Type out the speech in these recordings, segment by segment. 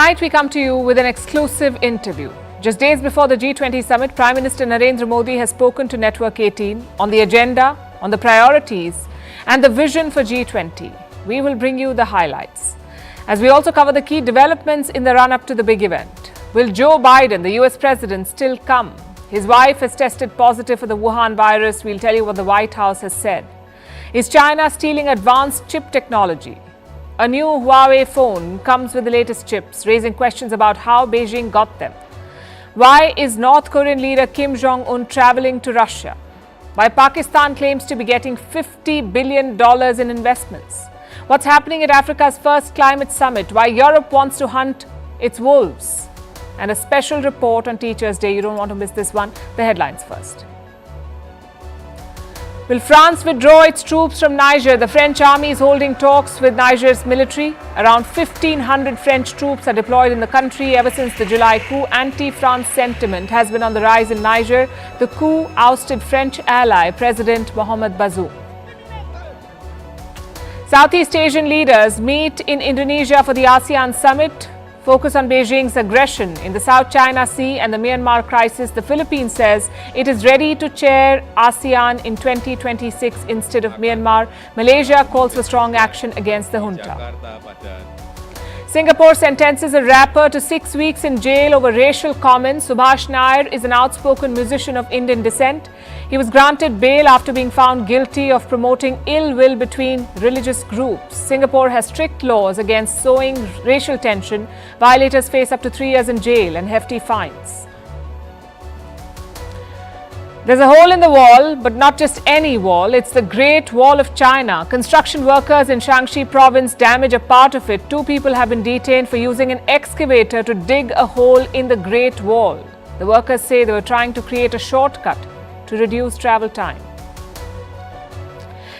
Tonight we come to you with an exclusive interview. Just days before the G20 summit, Prime Minister Narendra Modi has spoken to Network 18 on the agenda, on the priorities and the vision for G20. We will bring you the highlights, as we also cover the key developments in the run-up to the big event. Will Joe Biden, the US President, still come? His wife has tested positive for the Wuhan virus. We'll tell you what the White House has said. Is China stealing advanced chip technology? A new Huawei phone comes with the latest chips, raising questions about how Beijing got them. Why is North Korean leader Kim Jong-un traveling to Russia? Why Pakistan claims to be getting $50 billion in investments? What's happening at Africa's first climate summit? Why Europe wants to hunt its wolves? And a special report on Teachers' Day. You don't want to miss this one. The headlines first. Will France withdraw its troops from Niger? The French army is holding talks with Niger's military. Around 1,500 French troops are deployed in the country. Ever since the July coup, anti-France sentiment has been on the rise in Niger. The coup ousted French ally President Mohamed Bazoum. Southeast Asian leaders meet in Indonesia for the ASEAN summit. Focus on Beijing's aggression in the South China Sea and the Myanmar crisis. The Philippines says it is ready to chair ASEAN in 2026 instead of Myanmar. Malaysia calls for strong action against the junta. Singapore sentences a rapper to 6 weeks in jail over racial comments. Subhash Nair is an outspoken musician of Indian descent. He was granted bail after being found guilty of promoting ill will between religious groups. Singapore has strict laws against sowing racial tension. Violators face up to 3 years in jail and hefty fines. There's a hole in the wall, but not just any wall. It's the Great Wall of China. Construction workers in Shaanxi province damage a part of it. 2 people have been detained for using an excavator to dig a hole in the Great Wall. The workers say they were trying to create a shortcut to reduce travel time.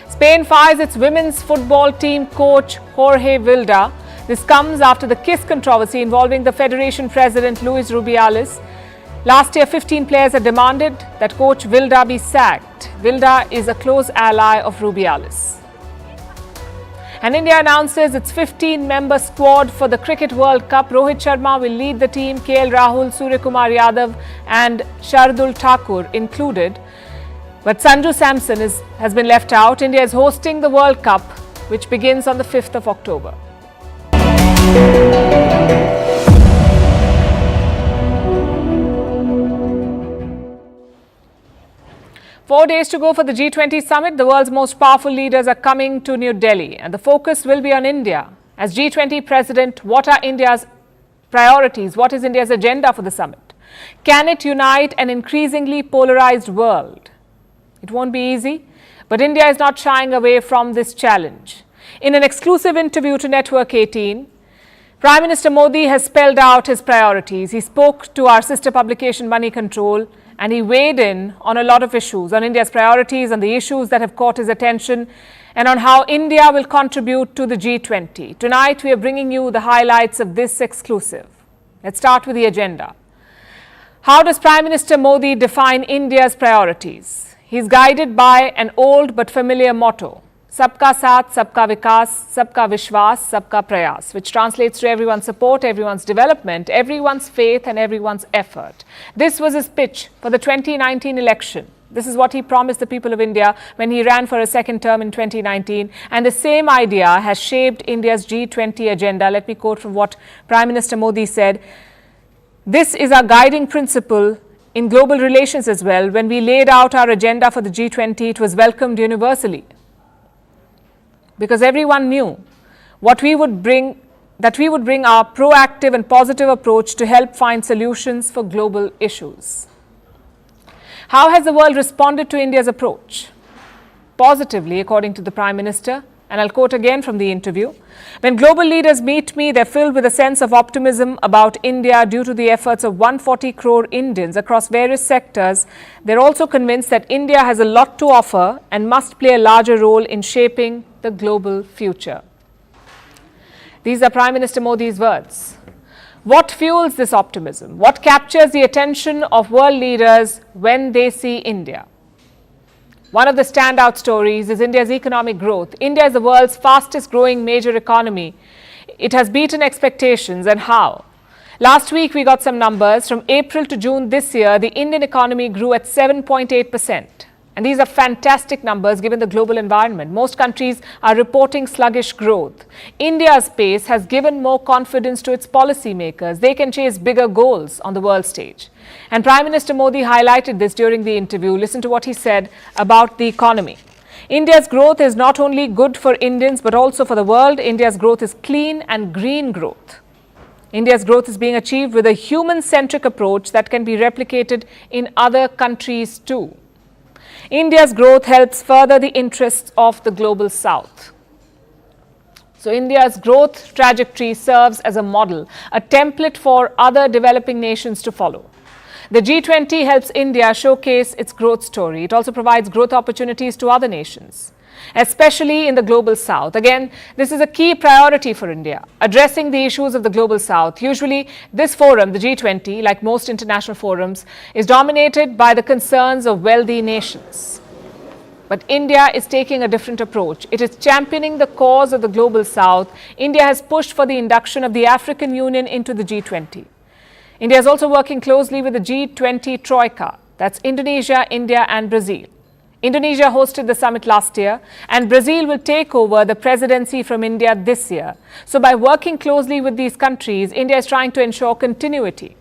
Spain fires its women's football team coach Jorge Vilda. This comes after the kiss controversy involving the federation president Luis Rubiales. Last year, 15 players had demanded that coach Vilda be sacked. Vilda is a close ally of Rubiales. And India announces its 15-member squad for the Cricket World Cup. Rohit Sharma will lead the team, KL Rahul, Suryakumar Yadav and Shardul Thakur included. But Sanju Samson has been left out. India is hosting the World Cup, which begins on the 5th of October. 4 days to go for the G20 summit. The world's most powerful leaders are coming to New Delhi, and the focus will be on India. As G20 president, what are India's priorities? What is India's agenda for the summit? Can it unite an increasingly polarized world? It won't be easy, but India is not shying away from this challenge. In an exclusive interview to Network 18, Prime Minister Modi has spelled out his priorities. He spoke to our sister publication Money Control, and he weighed in on a lot of issues, on India's priorities, on the issues that have caught his attention, and on how India will contribute to the G20. Tonight, we are bringing you the highlights of this exclusive. Let's start with the agenda. How does Prime Minister Modi define India's priorities? He's guided by an old but familiar motto: Sabka Saath, Sabka Vikas, Sabka Vishwas, Sabka Prayas, which translates to everyone's support, everyone's development, everyone's faith and everyone's effort. This was his pitch for the 2019 election. This is what he promised the people of India when he ran for a second term in 2019. And the same idea has shaped India's G20 agenda. Let me quote from what Prime Minister Modi said. This is our guiding principle in global relations as well. When we laid out our agenda for the G20, it was welcomed universally, because everyone knew what we would bring, that we would bring our proactive and positive approach to help find solutions for global issues. How has the world responded to India's approach? Positively, according to the Prime Minister, and I'll quote again from the interview. When global leaders meet me, they're filled with a sense of optimism about India due to the efforts of 140 crore Indians across various sectors. They're also convinced that India has a lot to offer and must play a larger role in shaping the global future. These are Prime Minister Modi's words. What fuels this optimism? What captures the attention of world leaders when they see India? One of the standout stories is India's economic growth. India is the world's fastest growing major economy. It has beaten expectations, and how? Last week, we got some numbers. From April to June this year, the Indian economy grew at 7.8%. And these are fantastic numbers given the global environment. Most countries are reporting sluggish growth. India's pace has given more confidence to its policymakers. They can chase bigger goals on the world stage. And Prime Minister Modi highlighted this during the interview. Listen to what he said about the economy. India's growth is not only good for Indians, but also for the world. India's growth is clean and green growth. India's growth is being achieved with a human-centric approach that can be replicated in other countries too. India's growth helps further the interests of the global south. So India's growth trajectory serves as a model, a template for other developing nations to follow. The G20 helps India showcase its growth story. It also provides growth opportunities to other nations, especially in the global south. Again, this is a key priority for India, addressing the issues of the global south. Usually, this forum, the G20, like most international forums, is dominated by the concerns of wealthy nations. But India is taking a different approach. It is championing the cause of the global south. India has pushed for the induction of the African Union into the G20. India is also working closely with the G20 Troika, that's Indonesia, India and Brazil. Indonesia hosted the summit last year, and Brazil will take over the presidency from India this year. So by working closely with these countries, India is trying to ensure continuity.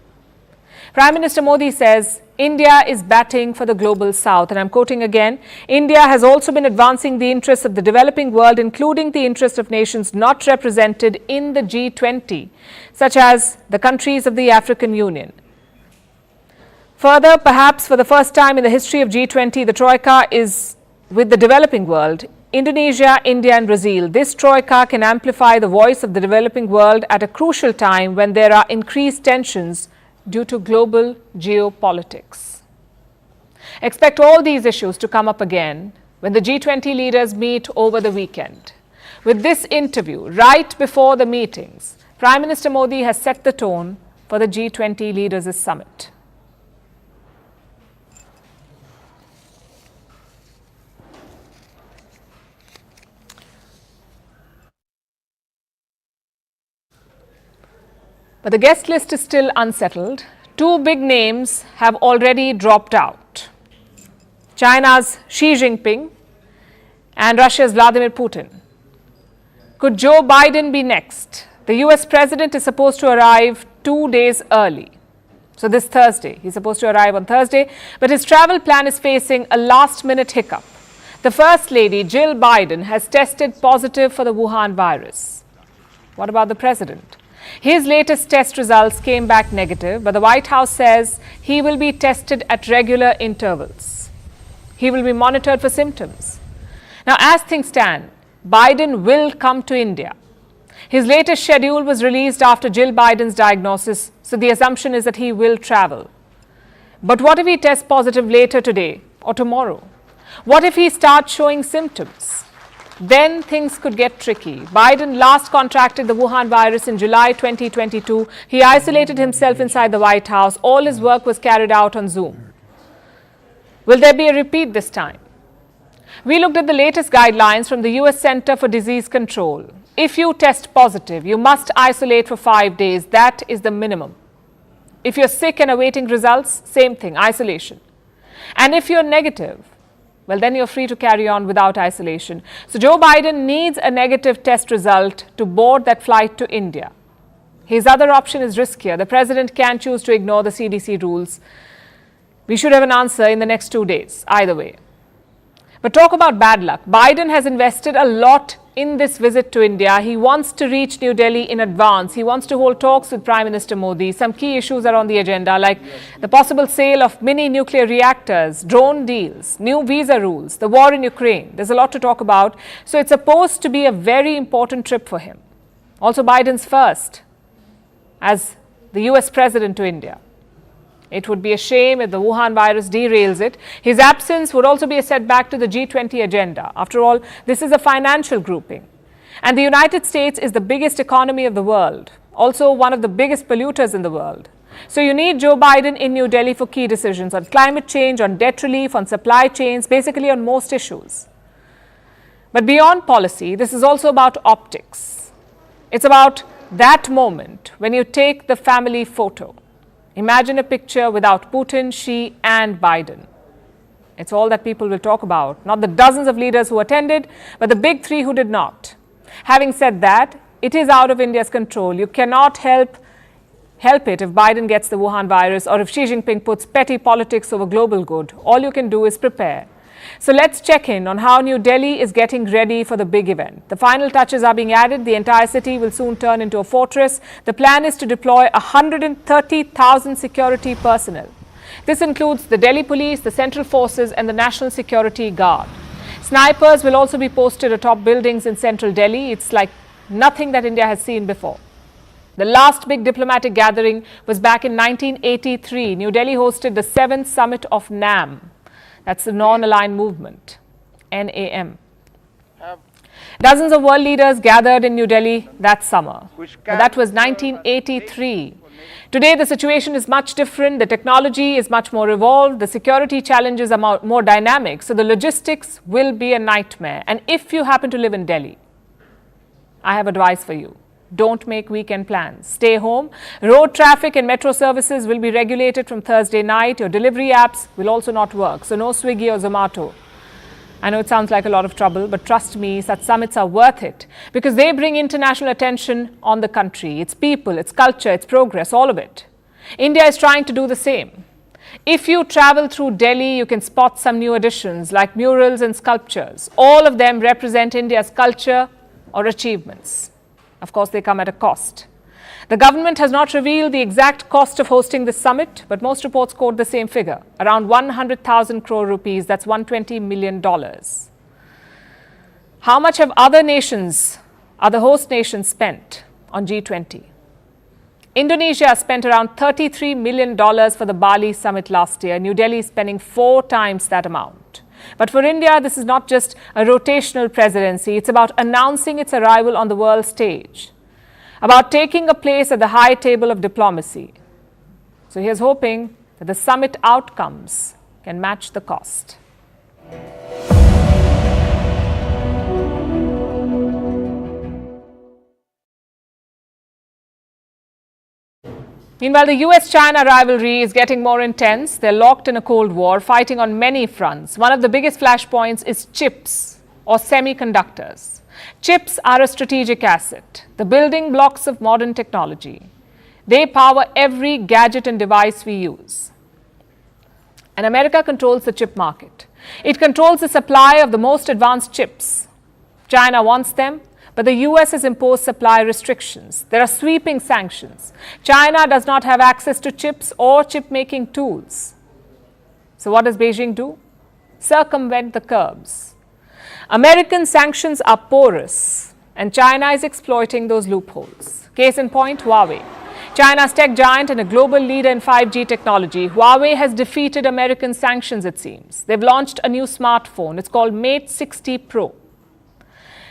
Prime Minister Modi says, India is batting for the global south. And I'm quoting again, India has also been advancing the interests of the developing world, including the interests of nations not represented in the G20, such as the countries of the African Union. Further, perhaps for the first time in the history of G20, the Troika is with the developing world, Indonesia, India and Brazil. This Troika can amplify the voice of the developing world at a crucial time when there are increased tensions due to global geopolitics. Expect all these issues to come up again when the G20 leaders meet over the weekend. With this interview, right before the meetings, Prime Minister Modi has set the tone for the G20 Leaders' Summit. But the guest list is still unsettled. Two big names have already dropped out: China's Xi Jinping and Russia's Vladimir Putin. Could Joe Biden be next? The US president is supposed to arrive 2 days early. So this Thursday, he's supposed to arrive on Thursday, but his travel plan is facing a last-minute hiccup. The First Lady, Jill Biden, has tested positive for the Wuhan virus. What about the president? His latest test results came back negative, but the White House says he will be tested at regular intervals. He will be monitored for symptoms. Now, as things stand, Biden will come to India. His latest schedule was released after Jill Biden's diagnosis, so the assumption is that he will travel. But what if he tests positive later today or tomorrow? What if he starts showing symptoms? Then things could get tricky. Biden last contracted the Wuhan virus in July 2022. He isolated himself inside the White House. All his work was carried out on Zoom. Will there be a repeat this time? We looked at the latest guidelines from the US Center for Disease Control. If you test positive, you must isolate for 5 days. That is the minimum. If you're sick and awaiting results, same thing, isolation. And if you're negative, well, then you're free to carry on without isolation. So Joe Biden needs a negative test result to board that flight to India. His other option is riskier. The president can choose to ignore the CDC rules. We should have an answer in the next 2 days, either way. But talk about bad luck. Biden has invested a lot in this visit to India. He wants to reach New Delhi in advance. He wants to hold talks with Prime Minister Modi. Some key issues are on the agenda, like the possible sale of mini nuclear reactors, drone deals, new visa rules, the war in Ukraine. There's a lot to talk about. So it's supposed to be a very important trip for him. Also, Biden's first as the US president to India. It would be a shame if the Wuhan virus derails it. His absence would also be a setback to the G20 agenda. After all, this is a financial grouping. And the United States is the biggest economy of the world, also one of the biggest polluters in the world. So you need Joe Biden in New Delhi for key decisions on climate change, on debt relief, on supply chains, basically on most issues. But beyond policy, this is also about optics. It's about That moment when you take the family photo. Imagine a picture without Putin, Xi and Biden. It's all that people will talk about, not the dozens of leaders who attended, but the big three who did not. Having said that, it is out of India's control. You cannot help it if Biden gets the Wuhan virus or if Xi Jinping puts petty politics over global good. All you can do is prepare. So let's check in on how New Delhi is getting ready for the big event. The final touches are being added. The entire city will soon turn into a fortress. The plan is to deploy 130,000 security personnel. This includes the Delhi Police, the Central Forces and the National Security Guard. Snipers will also be posted atop buildings in central Delhi. It's like nothing that India has seen before. The last big diplomatic gathering was back in 1983. New Delhi hosted the 7th summit of NAM. That's the Non-Aligned Movement, NAM. Dozens of world leaders gathered in New Delhi that summer. But that was 1983. Today, the situation is much different. The technology is much more evolved. The security challenges are more dynamic. So the logistics will be a nightmare. And if you happen to live in Delhi, I have advice for you. Don't make weekend plans. Stay home. Road traffic and metro services will be regulated from Thursday night. Your delivery apps will also not work. So no Swiggy or Zomato. I know it sounds like a lot of trouble, but trust me, such summits are worth it because they bring international attention on the country, its people, its culture, its progress, all of it. India is trying to do the same. If you travel through Delhi, you can spot some new additions like murals and sculptures. All of them represent India's culture or achievements. Of course, they come at a cost. The government has not revealed the exact cost of hosting this summit, but most reports quote the same figure, around 100,000 crore rupees, that's $120 million. How much have other host nations spent on G20? Indonesia spent around $33 million for the Bali summit last year. New Delhi is spending 4 times that amount. But for India, this is not just a rotational presidency. It's about announcing its arrival on the world stage, about taking a place at the high table of diplomacy. So here's hoping that the summit outcomes can match the cost. Meanwhile, the US-China rivalry is getting more intense. They're locked in a Cold War, fighting on many fronts. One of the biggest flashpoints is chips or semiconductors. Chips are a strategic asset, the building blocks of modern technology. They power every gadget and device we use. And America controls the chip market. It controls the supply of the most advanced chips. China wants them, but the US has imposed supply restrictions. There are sweeping sanctions. China does not have access to chips or chip-making tools. So what does Beijing do? Circumvent the curbs. American sanctions are porous, and China is exploiting those loopholes. Case in point, Huawei. China's tech giant and a global leader in 5G technology, Huawei has defeated American sanctions, it seems. They've launched a new smartphone. It's called Mate 60 Pro.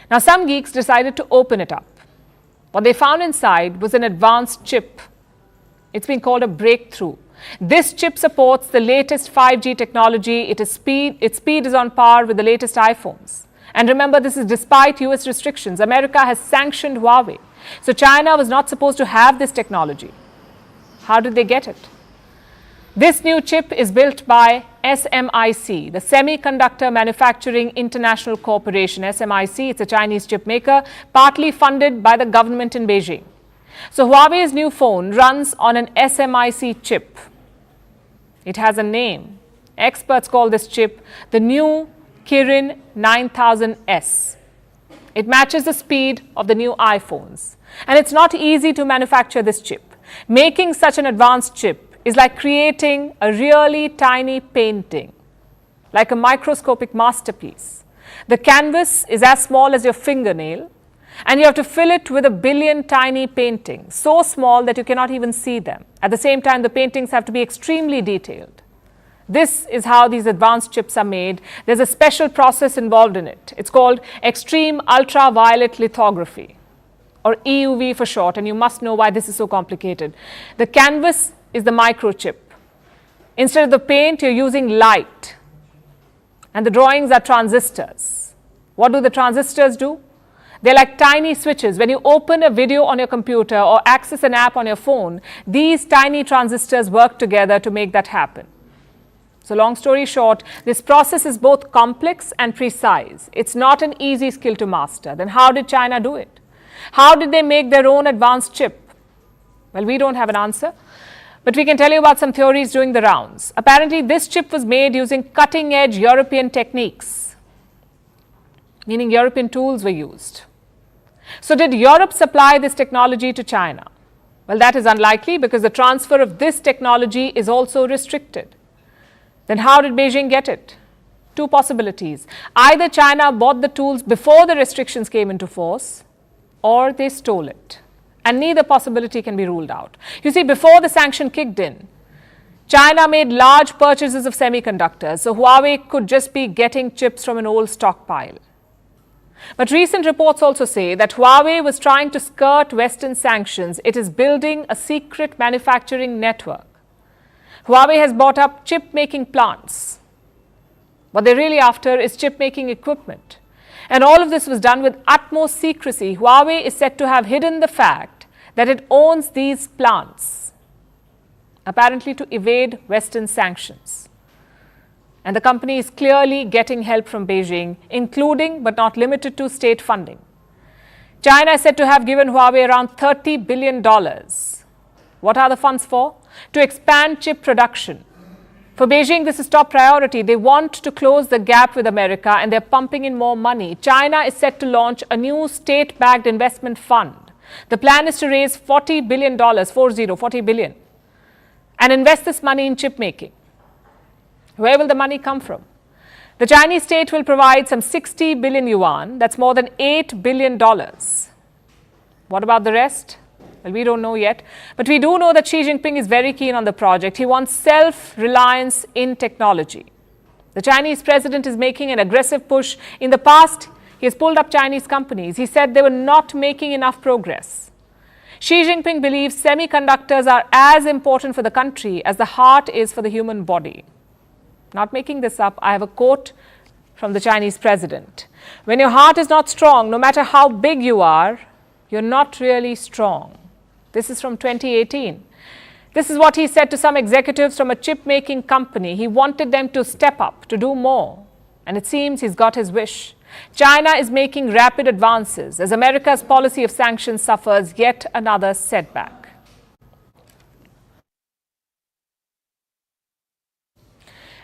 Now, some geeks decided to open it up. What they found inside was an advanced chip. It's been called a breakthrough. This chip supports the latest 5G technology. Its speed is on par with the latest iPhones. And remember, this is despite US restrictions. America has sanctioned Huawei. So China was not supposed to have this technology. How did they get it? This new chip is built by SMIC, the Semiconductor Manufacturing International Corporation. SMIC, it's a Chinese chip maker, partly funded by the government in Beijing. So Huawei's new phone runs on an SMIC chip. It has a name. Experts call this chip the new Kirin 9000S. It matches the speed of the new iPhones. And it's not easy to manufacture this chip. Making such an advanced chip is like creating a really tiny painting, like a microscopic masterpiece. The canvas is as small as your fingernail, and you have to fill it with 1 billion tiny paintings, so small that you cannot even see them. At the same time, the paintings have to be extremely detailed. This is how these advanced chips are made. There's a special process involved in it. It's called extreme ultraviolet lithography, or EUV for short, and you must know why this is so complicated. The canvas is the microchip. Instead of the paint, you're using light, and the drawings are transistors. What do the transistors do? They're like tiny switches. When you open a video on your computer or access an app on your phone, these tiny transistors work together to make that happen. So long story short, this process is both complex and precise. It's not an easy skill to master. Then how did China do it? How did they make their own advanced chip? Well, we don't have an answer, but we can tell you about some theories doing the rounds. Apparently, this chip was made using cutting-edge European techniques, meaning European tools were used. So did Europe supply this technology to China? Well, that is unlikely because the transfer of this technology is also restricted. Then how did Beijing get it? Two possibilities. Either China bought the tools before the restrictions came into force, or they stole it. And neither possibility can be ruled out. You see, before the sanction kicked in, China made large purchases of semiconductors, so Huawei could just be getting chips from an old stockpile. But recent reports also say that Huawei was trying to skirt Western sanctions. It is building a secret manufacturing network. Huawei has bought up chip-making plants. What they're really after is chip-making equipment. And all of this was done with utmost secrecy. Huawei is said to have hidden the fact that it owns these plants, apparently to evade Western sanctions. And the company is clearly getting help from Beijing, including but not limited to state funding. China is said to have given Huawei around $30 billion. What are the funds for? To expand chip production. For Beijing, this is top priority. They want to close the gap with America and they're pumping in more money. China is set to launch a new state-backed investment fund. The plan is to raise $40 billion, 40 billion, and invest this money in chip making. Where will the money come from? The Chinese state will provide some 60 billion yuan, that's more than $8 billion. What about the rest? Well, we don't know yet, but we do know that Xi Jinping is very keen on the project. He wants self-reliance in technology. The Chinese president is making an aggressive push. In the past, he has pulled up Chinese companies. He said they were not making enough progress. Xi Jinping believes semiconductors are as important for the country as the heart is for the human body. Not making this up, I have a quote from the Chinese president. When your heart is not strong, no matter how big you are, you're not really strong. This is from 2018. This is what he said to some executives from a chip-making company. He wanted them to step up, to do more. And it seems he's got his wish. China is making rapid advances as America's policy of sanctions suffers yet another setback.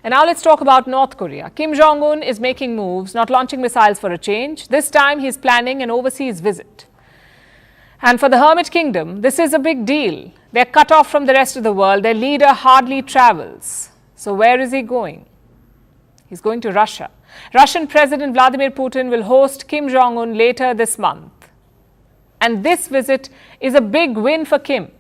And now let's talk about North Korea. Kim Jong-un is making moves, not launching missiles for a change. This time he's planning an overseas visit. And for the Hermit Kingdom, this is a big deal. They're cut off from the rest of the world. Their leader hardly travels. So where is he going? He's going to Russia. Russian President Vladimir Putin will host Kim Jong-un later this month. And this visit is a big win for Kim.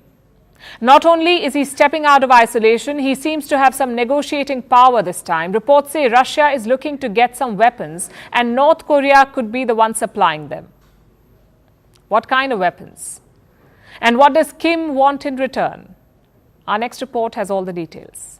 Not only is he stepping out of isolation, he seems to have some negotiating power this time. Reports say Russia is looking to get some weapons and North Korea could be the one supplying them. What kind of weapons? And what does Kim want in return? Our next report has all the details.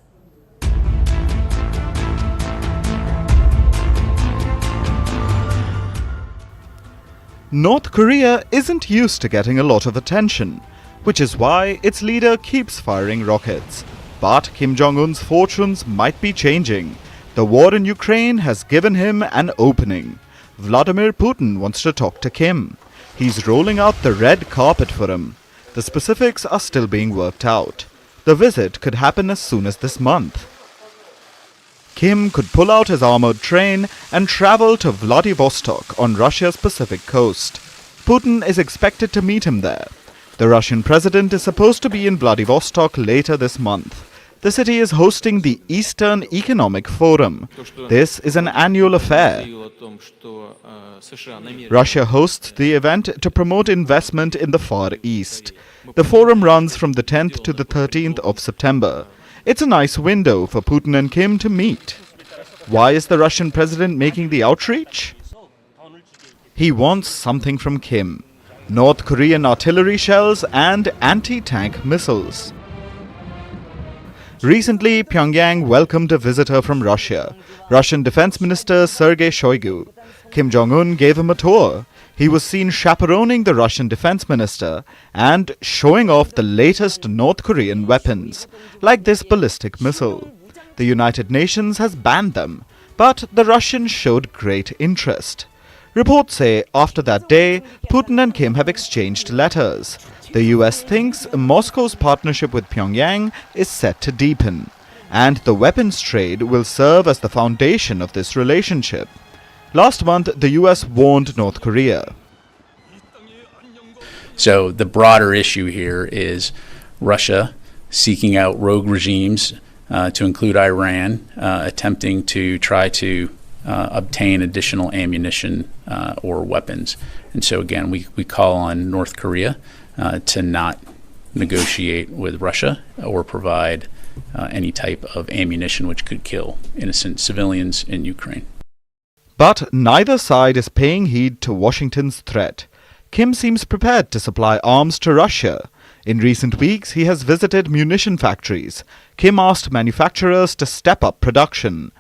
North Korea isn't used to getting a lot of attention, which is why its leader keeps firing rockets. But Kim Jong-un's fortunes might be changing. The war in Ukraine has given him an opening. Vladimir Putin wants to talk to Kim. He's rolling out the red carpet for him. The specifics are still being worked out. The visit could happen as soon as this month. Kim could pull out his armored train and travel to Vladivostok on Russia's Pacific coast. Putin is expected to meet him there. The Russian president is supposed to be in Vladivostok later this month. The city is hosting the Eastern Economic Forum. This is an annual affair. Russia hosts the event to promote investment in the Far East. The forum runs from the 10th to the 13th of September. It's a nice window for Putin and Kim to meet. Why is the Russian president making the outreach? He wants something from Kim: North Korean artillery shells and anti-tank missiles. Recently, Pyongyang welcomed a visitor from Russia, Russian Defense Minister Sergei Shoigu. Kim Jong-un gave him a tour. He was seen chaperoning the Russian defense minister and showing off the latest North Korean weapons, like this ballistic missile. The United Nations has banned them, but the Russians showed great interest. Reports say after that day, Putin and Kim have exchanged letters. The US thinks Moscow's partnership with Pyongyang is set to deepen, and the weapons trade will serve as the foundation of this relationship. Last month, the US warned North Korea. So the broader issue here is Russia seeking out rogue regimes, to include Iran, attempting to try to obtain additional ammunition or weapons. And so again, we call on North Korea to not negotiate with Russia or provide any type of ammunition which could kill innocent civilians in Ukraine. But neither side is paying heed to Washington's threat. Kim seems prepared to supply arms to Russia. In recent weeks, he has visited munition factories. Kim asked manufacturers to step up production.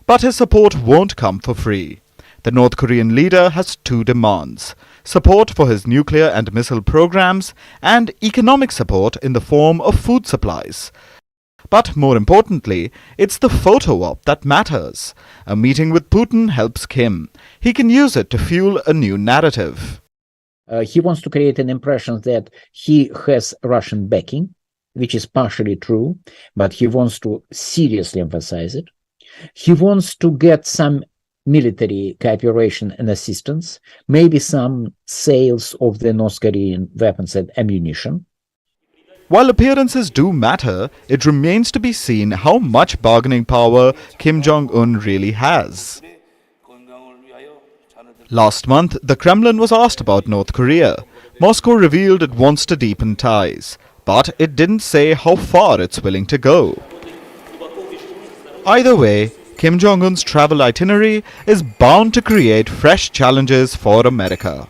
But his support won't come for free. The North Korean leader has two demands: support for his nuclear and missile programs, and economic support in the form of food supplies. But more importantly, it's the photo op that matters. A meeting with Putin helps Kim. He can use it to fuel a new narrative. He wants to create an impression that he has Russian backing, which is partially true, but he wants to seriously emphasize it. He wants to get some military cooperation and assistance, maybe some sales of the North Korean weapons and ammunition. While appearances do matter, it remains to be seen how much bargaining power Kim Jong-un really has. Last month, the Kremlin was asked about North Korea. Moscow revealed it wants to deepen ties, but it didn't say how far it's willing to go. Either way, Kim Jong-un's travel itinerary is bound to create fresh challenges for America.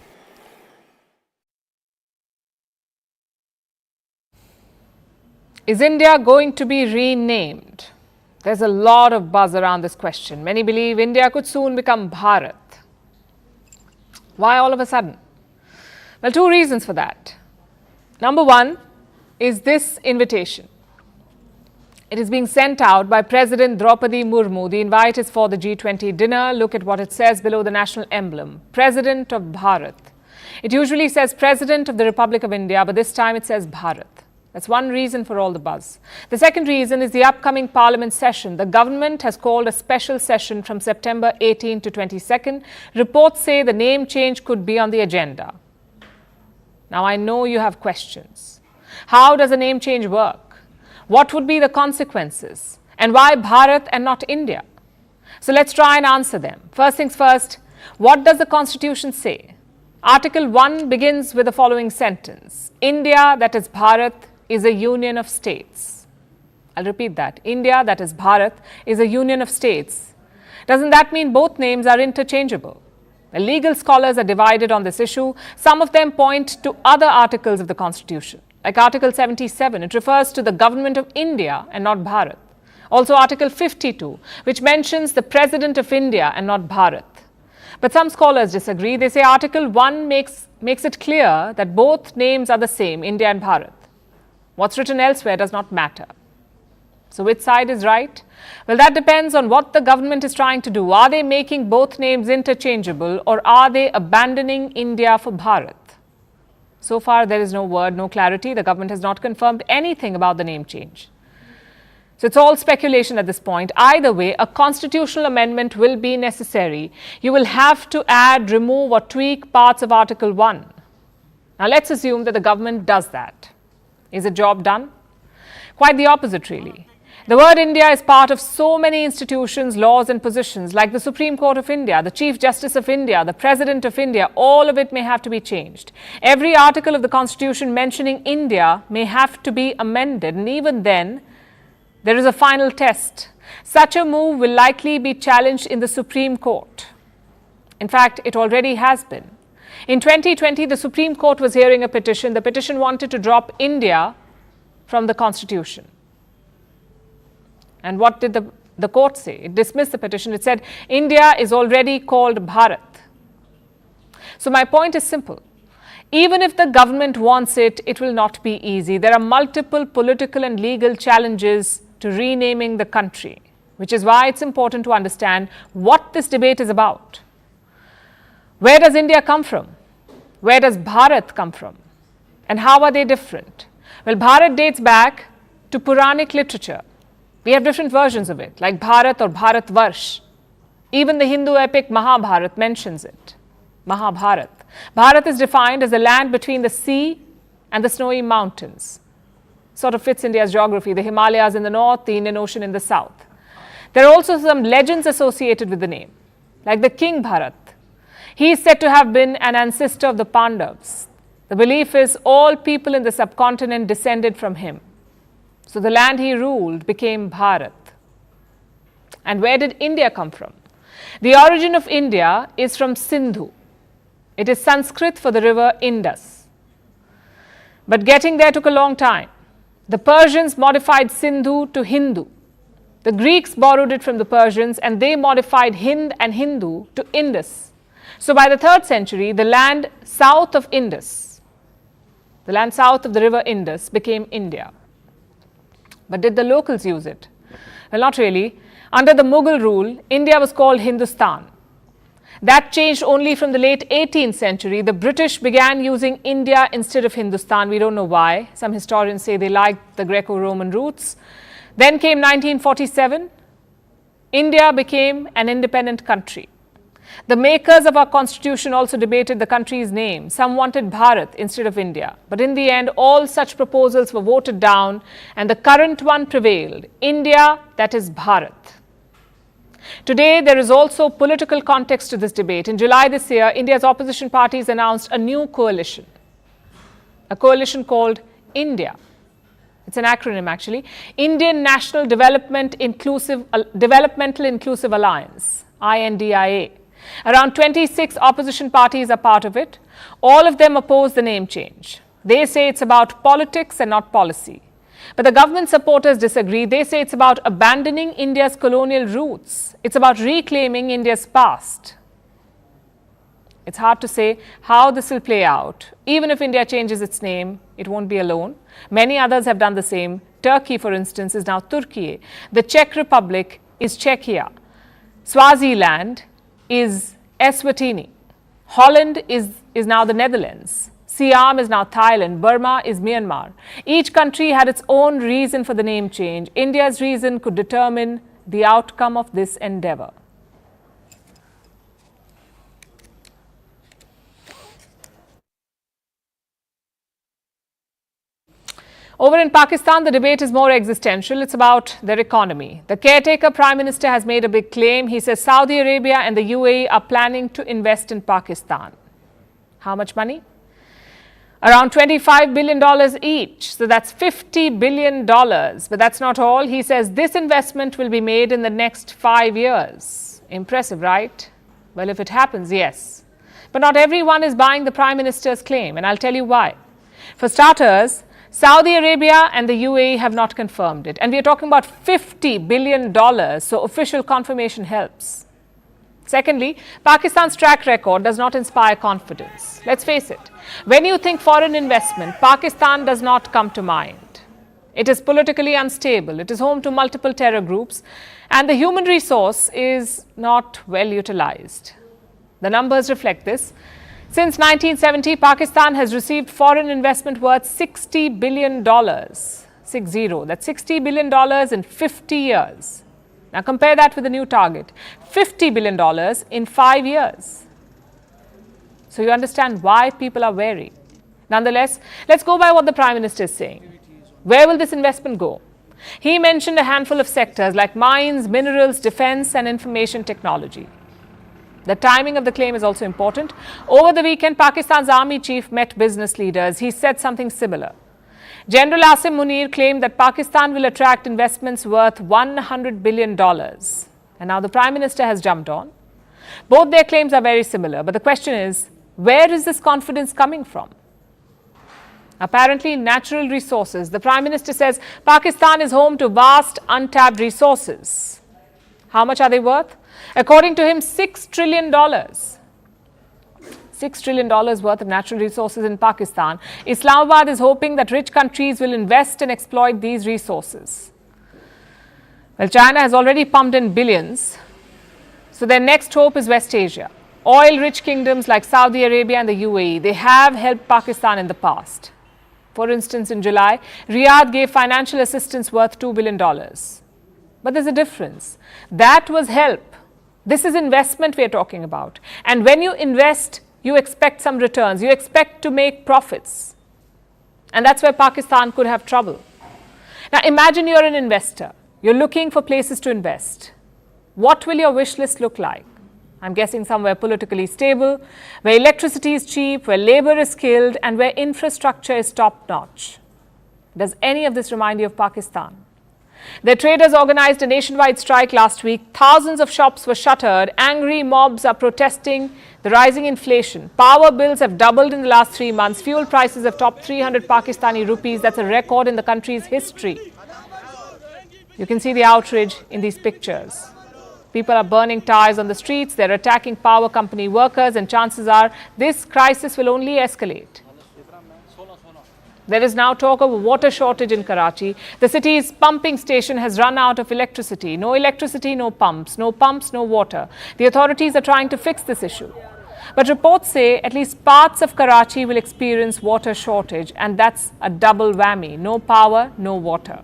Is India going to be renamed? There's a lot of buzz around this question. Many believe India could soon become Bharat. Why all of a sudden? Well, two reasons for that. Number one is this invitation. It is being sent out by President Draupadi Murmu. The invite is for the G20 dinner. Look at what it says below the national emblem. President of Bharat. It usually says President of the Republic of India, but this time it says Bharat. That's one reason for all the buzz. The second reason is the upcoming Parliament session. The government has called a special session from September 18 to 22nd. Reports say the name change could be on the agenda. Now, I know you have questions. How does a name change work? What would be the consequences? And why Bharat and not India? So let's try and answer them. First things first, what does the Constitution say? Article 1 begins with the following sentence: India, that is Bharat, is a union of states. I'll repeat that. India, that is Bharat, is a union of states. Doesn't that mean both names are interchangeable? The legal scholars are divided on this issue. Some of them point to other articles of the Constitution, like Article 77. It refers to the government of India and not Bharat. Also Article 52, which mentions the President of India and not Bharat. But some scholars disagree. They say Article 1 makes it clear that both names are the same, India and Bharat. What's written elsewhere does not matter. So which side is right? Well, that depends on what the government is trying to do. Are they making both names interchangeable, or are they abandoning India for Bharat? So far, there is no word, no clarity. The government has not confirmed anything about the name change. So it's all speculation at this point. Either way, a constitutional amendment will be necessary. You will have to add, remove or tweak parts of Article 1. Now let's assume that the government does that. Is the job done? Quite the opposite, really. The word India is part of so many institutions, laws and positions, like the Supreme Court of India, the Chief Justice of India, the President of India. All of it may have to be changed. Every article of the Constitution mentioning India may have to be amended, and even then, there is a final test. Such a move will likely be challenged in the Supreme Court. In fact, it already has been. In 2020, the Supreme Court was hearing a petition. The petition wanted to drop India from the Constitution. And what did the court say? It dismissed the petition. It said, India is already called Bharat. So my point is simple. Even if the government wants it, it will not be easy. There are multiple political and legal challenges to renaming the country, which is why it's important to understand what this debate is about. Where does India come from? Where does Bharat come from? And how are they different? Well, Bharat dates back to Puranic literature. We have different versions of it, like Bharat or Bharatvarsh. Even the Hindu epic Mahabharat mentions it. Mahabharat. Bharat is defined as the land between the sea and the snowy mountains. Sort of fits India's geography, the Himalayas in the north, the Indian Ocean in the south. There are also some legends associated with the name, like the King Bharat. He is said to have been an ancestor of the Pandavas. The belief is all people in the subcontinent descended from him. So the land he ruled became Bharat. And where did India come from? The origin of India is from Sindhu. It is Sanskrit for the river Indus. But getting there took a long time. The Persians modified Sindhu to Hindu. The Greeks borrowed it from the Persians and they modified Hind and Hindu to Indus. So by the 3rd century, the land south of Indus, the land south of the river Indus became India. But did the locals use it? Well, not really. Under the Mughal rule, India was called Hindustan. That changed only from the late 18th century. The British began using India instead of Hindustan. We don't know why. Some historians say they liked the Greco-Roman roots. Then came 1947. India became an independent country. The makers of our constitution also debated the country's name. Some wanted Bharat instead of India. But in the end, all such proposals were voted down and the current one prevailed. India, that is Bharat. Today, there is also political context to this debate. In July this year, India's opposition parties announced a new coalition, a coalition called India. It's an acronym actually. Indian National Developmental Inclusive Alliance, INDIA. Around 26 opposition parties are part of it. All of them oppose the name change. They say it's about politics and not policy. But the government supporters disagree. They say it's about abandoning India's colonial roots. It's about reclaiming India's past. It's hard to say how this will play out. Even if India changes its name, it won't be alone. Many others have done the same. Turkey, for instance, is now Turkey. The Czech Republic is Czechia. Swaziland is Eswatini. Holland is now the Netherlands. Siam is now Thailand. Burma is Myanmar. Each country had its own reason for the name change. India's reason could determine the outcome of this endeavor. Over in Pakistan, the debate is more existential. It's about their economy. The caretaker Prime Minister has made a big claim. He says Saudi Arabia and the UAE are planning to invest in Pakistan. How much money? Around $25 billion each. So that's $50 billion. But that's not all. He says this investment will be made in the next 5 years. Impressive, right? Well, if it happens, yes. But not everyone is buying the Prime Minister's claim, and I'll tell you why. For starters, Saudi Arabia and the UAE have not confirmed it. And we are talking about $50 billion, so official confirmation helps. Secondly, Pakistan's track record does not inspire confidence. Let's face it, when you think foreign investment, Pakistan does not come to mind. It is politically unstable, it is home to multiple terror groups, and the human resource is not well utilized. The numbers reflect this. Since 1970, Pakistan has received foreign investment worth $60 billion. 60. That's $60 billion in 50 years. Now compare that with the new target, $50 billion in 5 years. So you understand why people are wary. Nonetheless, let's go by what the Prime Minister is saying. Where will this investment go? He mentioned a handful of sectors like mines, minerals, defense and information technology. The timing of the claim is also important. Over the weekend, Pakistan's army chief met business leaders. He said something similar. General Asim Munir claimed that Pakistan will attract investments worth $100 billion. And now the Prime Minister has jumped on. Both their claims are very similar. But the question is, where is this confidence coming from? Apparently, natural resources. The Prime Minister says Pakistan is home to vast untapped resources. How much are they worth? According to him, $6 trillion. $6 $6 trillion worth of natural resources in Pakistan. Islamabad is hoping that rich countries will invest and exploit these resources. Well, China has already pumped in billions, so their next hope is West Asia. Oil-rich kingdoms like Saudi Arabia and the UAE, they have helped Pakistan in the past. For instance, in July, Riyadh gave financial assistance worth $2 billion. But there's a difference. That was help. This is investment we are talking about. And when you invest, you expect some returns. You expect to make profits. And that's where Pakistan could have trouble. Now, imagine you're an investor. You're looking for places to invest. What will your wish list look like? I'm guessing somewhere politically stable, where electricity is cheap, where labor is skilled, and where infrastructure is top-notch. Does any of this remind you of Pakistan? Their traders organized a nationwide strike last week. Thousands of shops were shuttered. Angry mobs are protesting the rising inflation. Power bills have doubled in the last 3 months. Fuel prices have topped 300 Pakistani rupees. That's a record in the country's history. You can see the outrage in these pictures. People are burning tires on the streets. They're attacking power company workers, and chances are this crisis will only escalate. There is now talk of a water shortage in Karachi. The city's pumping station has run out of electricity. No electricity, no pumps. No pumps, no water. The authorities are trying to fix this issue. But reports say at least parts of Karachi will experience water shortage, and that's a double whammy. No power, no water.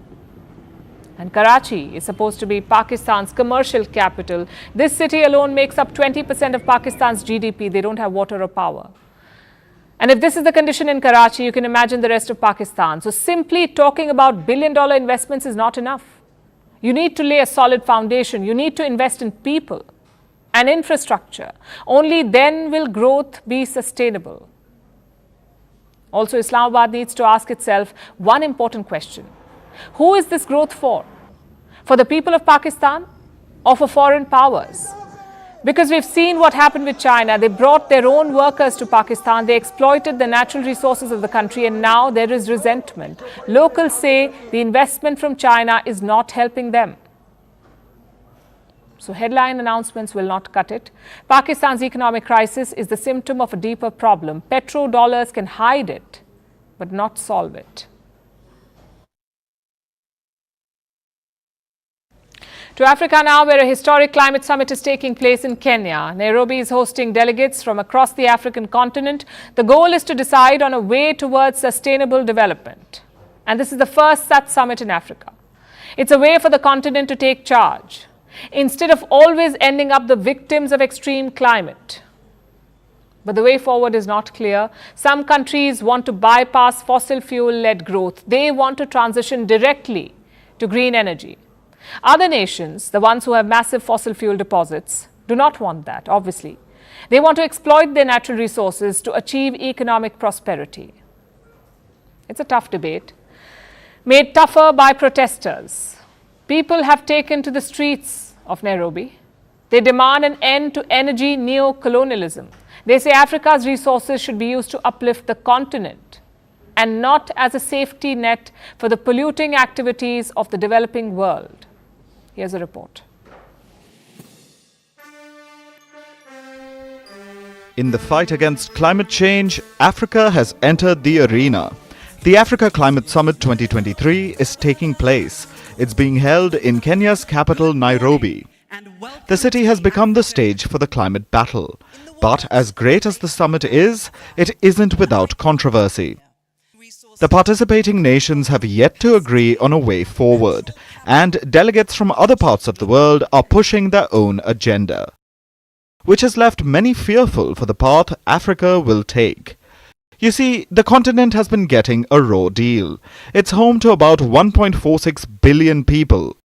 And Karachi is supposed to be Pakistan's commercial capital. This city alone makes up 20% of Pakistan's GDP. They don't have water or power. And if this is the condition in Karachi, you can imagine the rest of Pakistan. So simply talking about billion-dollar investments is not enough. You need to lay a solid foundation. You need to invest in people and infrastructure. Only then will growth be sustainable. Also, Islamabad needs to ask itself one important question. Who is this growth for? For the people of Pakistan or for foreign powers? Because we've seen what happened with China. They brought their own workers to Pakistan. They exploited the natural resources of the country, and now there is resentment. Locals say the investment from China is not helping them. So headline announcements will not cut it. Pakistan's economic crisis is the symptom of a deeper problem. Petrodollars can hide it, but not solve it. To Africa now, where a historic climate summit is taking place in Kenya. Nairobi is hosting delegates from across the African continent. The goal is to decide on a way towards sustainable development. And this is the first such summit in Africa. It's a way for the continent to take charge, instead of always ending up the victims of extreme climate. But the way forward is not clear. Some countries want to bypass fossil fuel-led growth. They want to transition directly to green energy. Other nations, the ones who have massive fossil fuel deposits, do not want that, obviously. They want to exploit their natural resources to achieve economic prosperity. It's a tough debate, made tougher by protesters. People have taken to the streets of Nairobi. They demand an end to energy neo-colonialism. They say Africa's resources should be used to uplift the continent and not as a safety net for the polluting activities of the developing world. Here's a report. In the fight against climate change, Africa has entered the arena. The Africa Climate Summit 2023 is taking place. It's being held in Kenya's capital, Nairobi. The city has become the stage for the climate battle. But as great as the summit is, it isn't without controversy. The participating nations have yet to agree on a way forward, and delegates from other parts of the world are pushing their own agenda, which has left many fearful for the path Africa will take. You see, the continent has been getting a raw deal. It's home to about 1.46 billion people.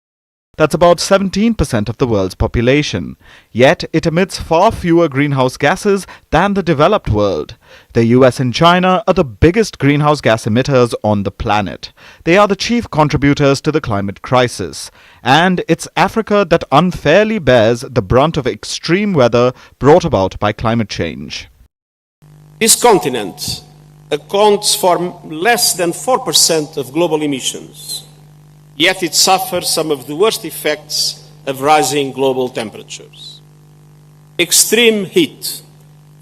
That's about 17% of the world's population. Yet it emits far fewer greenhouse gases than the developed world. The US and China are the biggest greenhouse gas emitters on the planet. They are the chief contributors to the climate crisis. And it's Africa that unfairly bears the brunt of extreme weather brought about by climate change. This continent accounts for less than 4% of global emissions. Yet it suffers some of the worst effects of rising global temperatures. Extreme heat,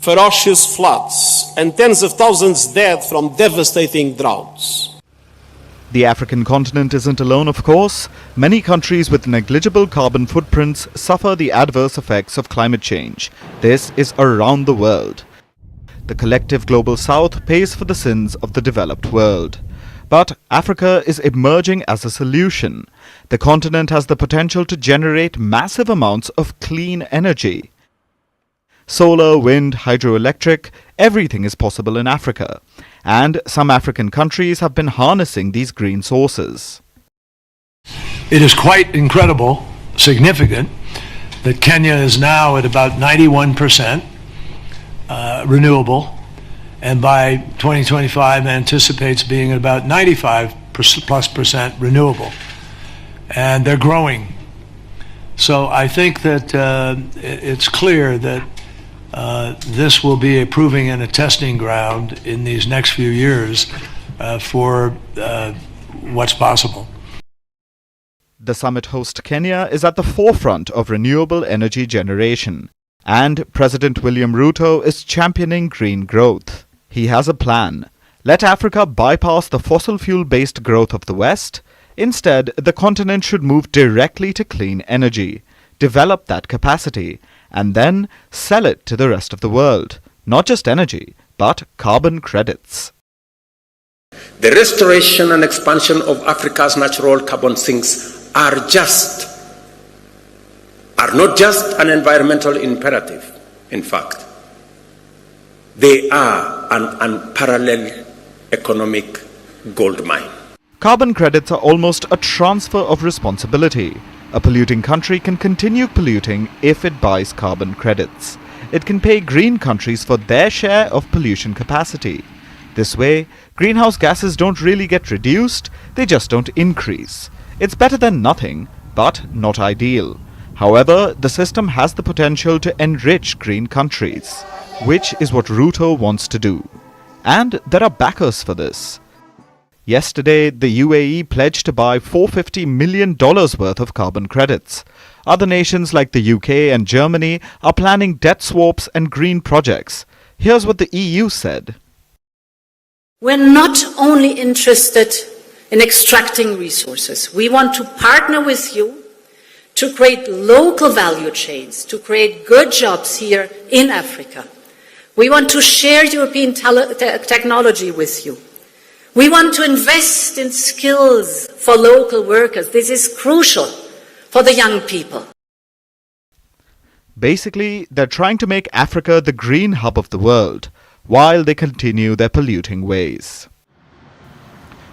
ferocious floods, and tens of thousands dead from devastating droughts. The African continent isn't alone, of course. Many countries with negligible carbon footprints suffer the adverse effects of climate change. This is around the world. The collective global south pays for the sins of the developed world. But Africa is emerging as a solution. The continent has the potential to generate massive amounts of clean energy. Solar, wind, hydroelectric, everything is possible in Africa. And some African countries have been harnessing these green sources. It is quite incredible, significant, that Kenya is now at about 91% renewable, and by 2025 anticipates being at about 95% renewable. And they're growing. So I think that it's clear that this will be a proving and a testing ground in these next few years for what's possible. The summit host Kenya is at the forefront of renewable energy generation, and President William Ruto is championing green growth. He has a plan. Let Africa bypass the fossil fuel-based growth of the West. Instead, the continent should move directly to clean energy, develop that capacity, and then sell it to the rest of the world. Not just energy, but carbon credits. The restoration and expansion of Africa's natural carbon sinks are not just an environmental imperative, in fact. They are an unparalleled economic goldmine. Carbon credits are almost a transfer of responsibility. A polluting country can continue polluting if it buys carbon credits. It can pay green countries for their share of pollution capacity. This way, greenhouse gases don't really get reduced, they just don't increase. It's better than nothing, but not ideal. However, the system has the potential to enrich green countries, which is what Ruto wants to do. And there are backers for this. Yesterday, the UAE pledged to buy $450 million worth of carbon credits. Other nations like the UK and Germany are planning debt swaps and green projects. Here's what the EU said. We're not only interested in extracting resources. We want to partner with you to create local value chains, to create good jobs here in Africa. We want to share European technology with you. We want to invest in skills for local workers. This is crucial for the young people. Basically, they're trying to make Africa the green hub of the world, while they continue their polluting ways.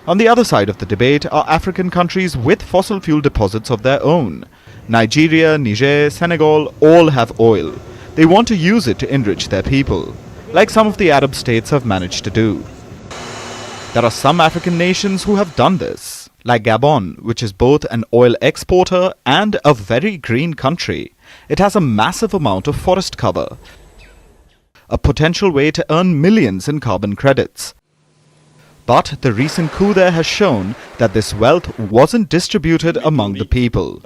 On the other side of the debate are African countries with fossil fuel deposits of their own. Nigeria, Niger, Senegal all have oil. They want to use it to enrich their people, like some of the Arab states have managed to do. There are some African nations who have done this, like Gabon, which is both an oil exporter and a very green country. It has a massive amount of forest cover, a potential way to earn millions in carbon credits. But the recent coup there has shown that this wealth wasn't distributed among the people.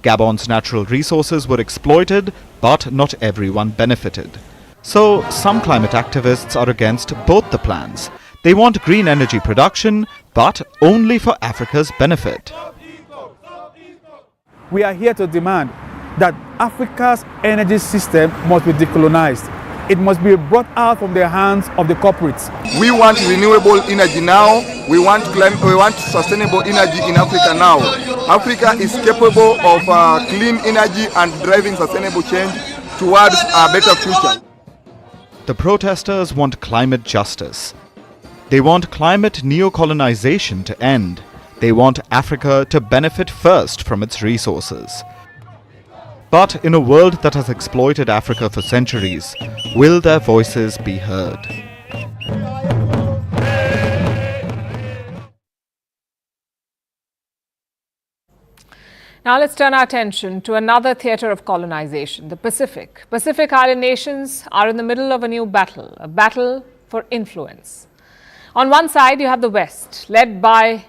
Gabon's natural resources were exploited, but not everyone benefited. So some climate activists are against both the plans. They want green energy production, but only for Africa's benefit. We are here to demand that Africa's energy system must be decolonized. It must be brought out from the hands of the corporates. We want renewable energy now. We want sustainable energy in Africa now. Africa is capable of clean energy and driving sustainable change towards a better future. The protesters want climate justice. They want climate neocolonization to end. They want Africa to benefit first from its resources. But in a world that has exploited Africa for centuries, will their voices be heard? Now let's turn our attention to another theatre of colonization, the Pacific. Pacific Island nations are in the middle of a new battle, a battle for influence. On one side, you have the West, led by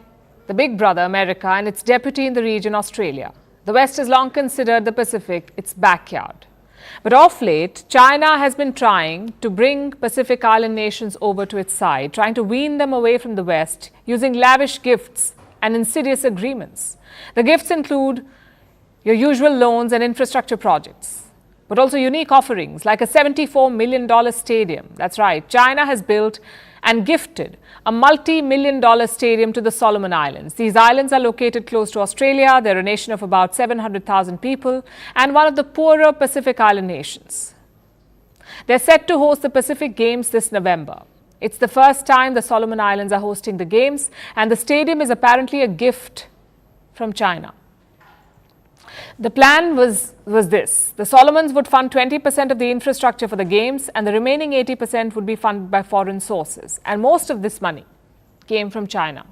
the big brother America and its deputy in the region, Australia. The West has long considered the Pacific its backyard. But of late, China has been trying to bring Pacific Island nations over to its side, trying to wean them away from the West using lavish gifts and insidious agreements. The gifts include your usual loans and infrastructure projects, but also unique offerings like a $74 million stadium. That's right, China has built and gifted a multi-million-dollar stadium to the Solomon Islands. These islands are located close to Australia. They're a nation of about 700,000 people and one of the poorer Pacific Island nations. They're set to host the Pacific Games this November. It's the first time the Solomon Islands are hosting the Games, and the stadium is apparently a gift from China. The plan was this. The Solomons would fund 20% of the infrastructure for the Games, and the remaining 80% would be funded by foreign sources. And most of this money came from China.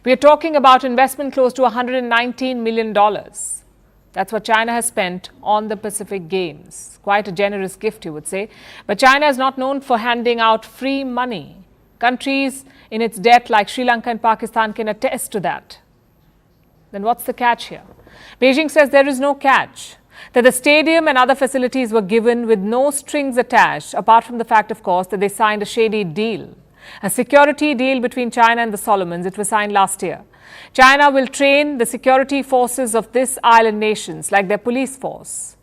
We are talking about investment close to $119 million. That's what China has spent on the Pacific Games. Quite a generous gift, you would say. But China is not known for handing out free money. Countries in its debt like Sri Lanka and Pakistan can attest to that. Then what's the catch here? Beijing says there is no catch, that the stadium and other facilities were given with no strings attached, apart from the fact, of course, that they signed a shady deal, a security deal between China and the Solomons. It was signed last year. China will train the security forces of this island nations like their police force.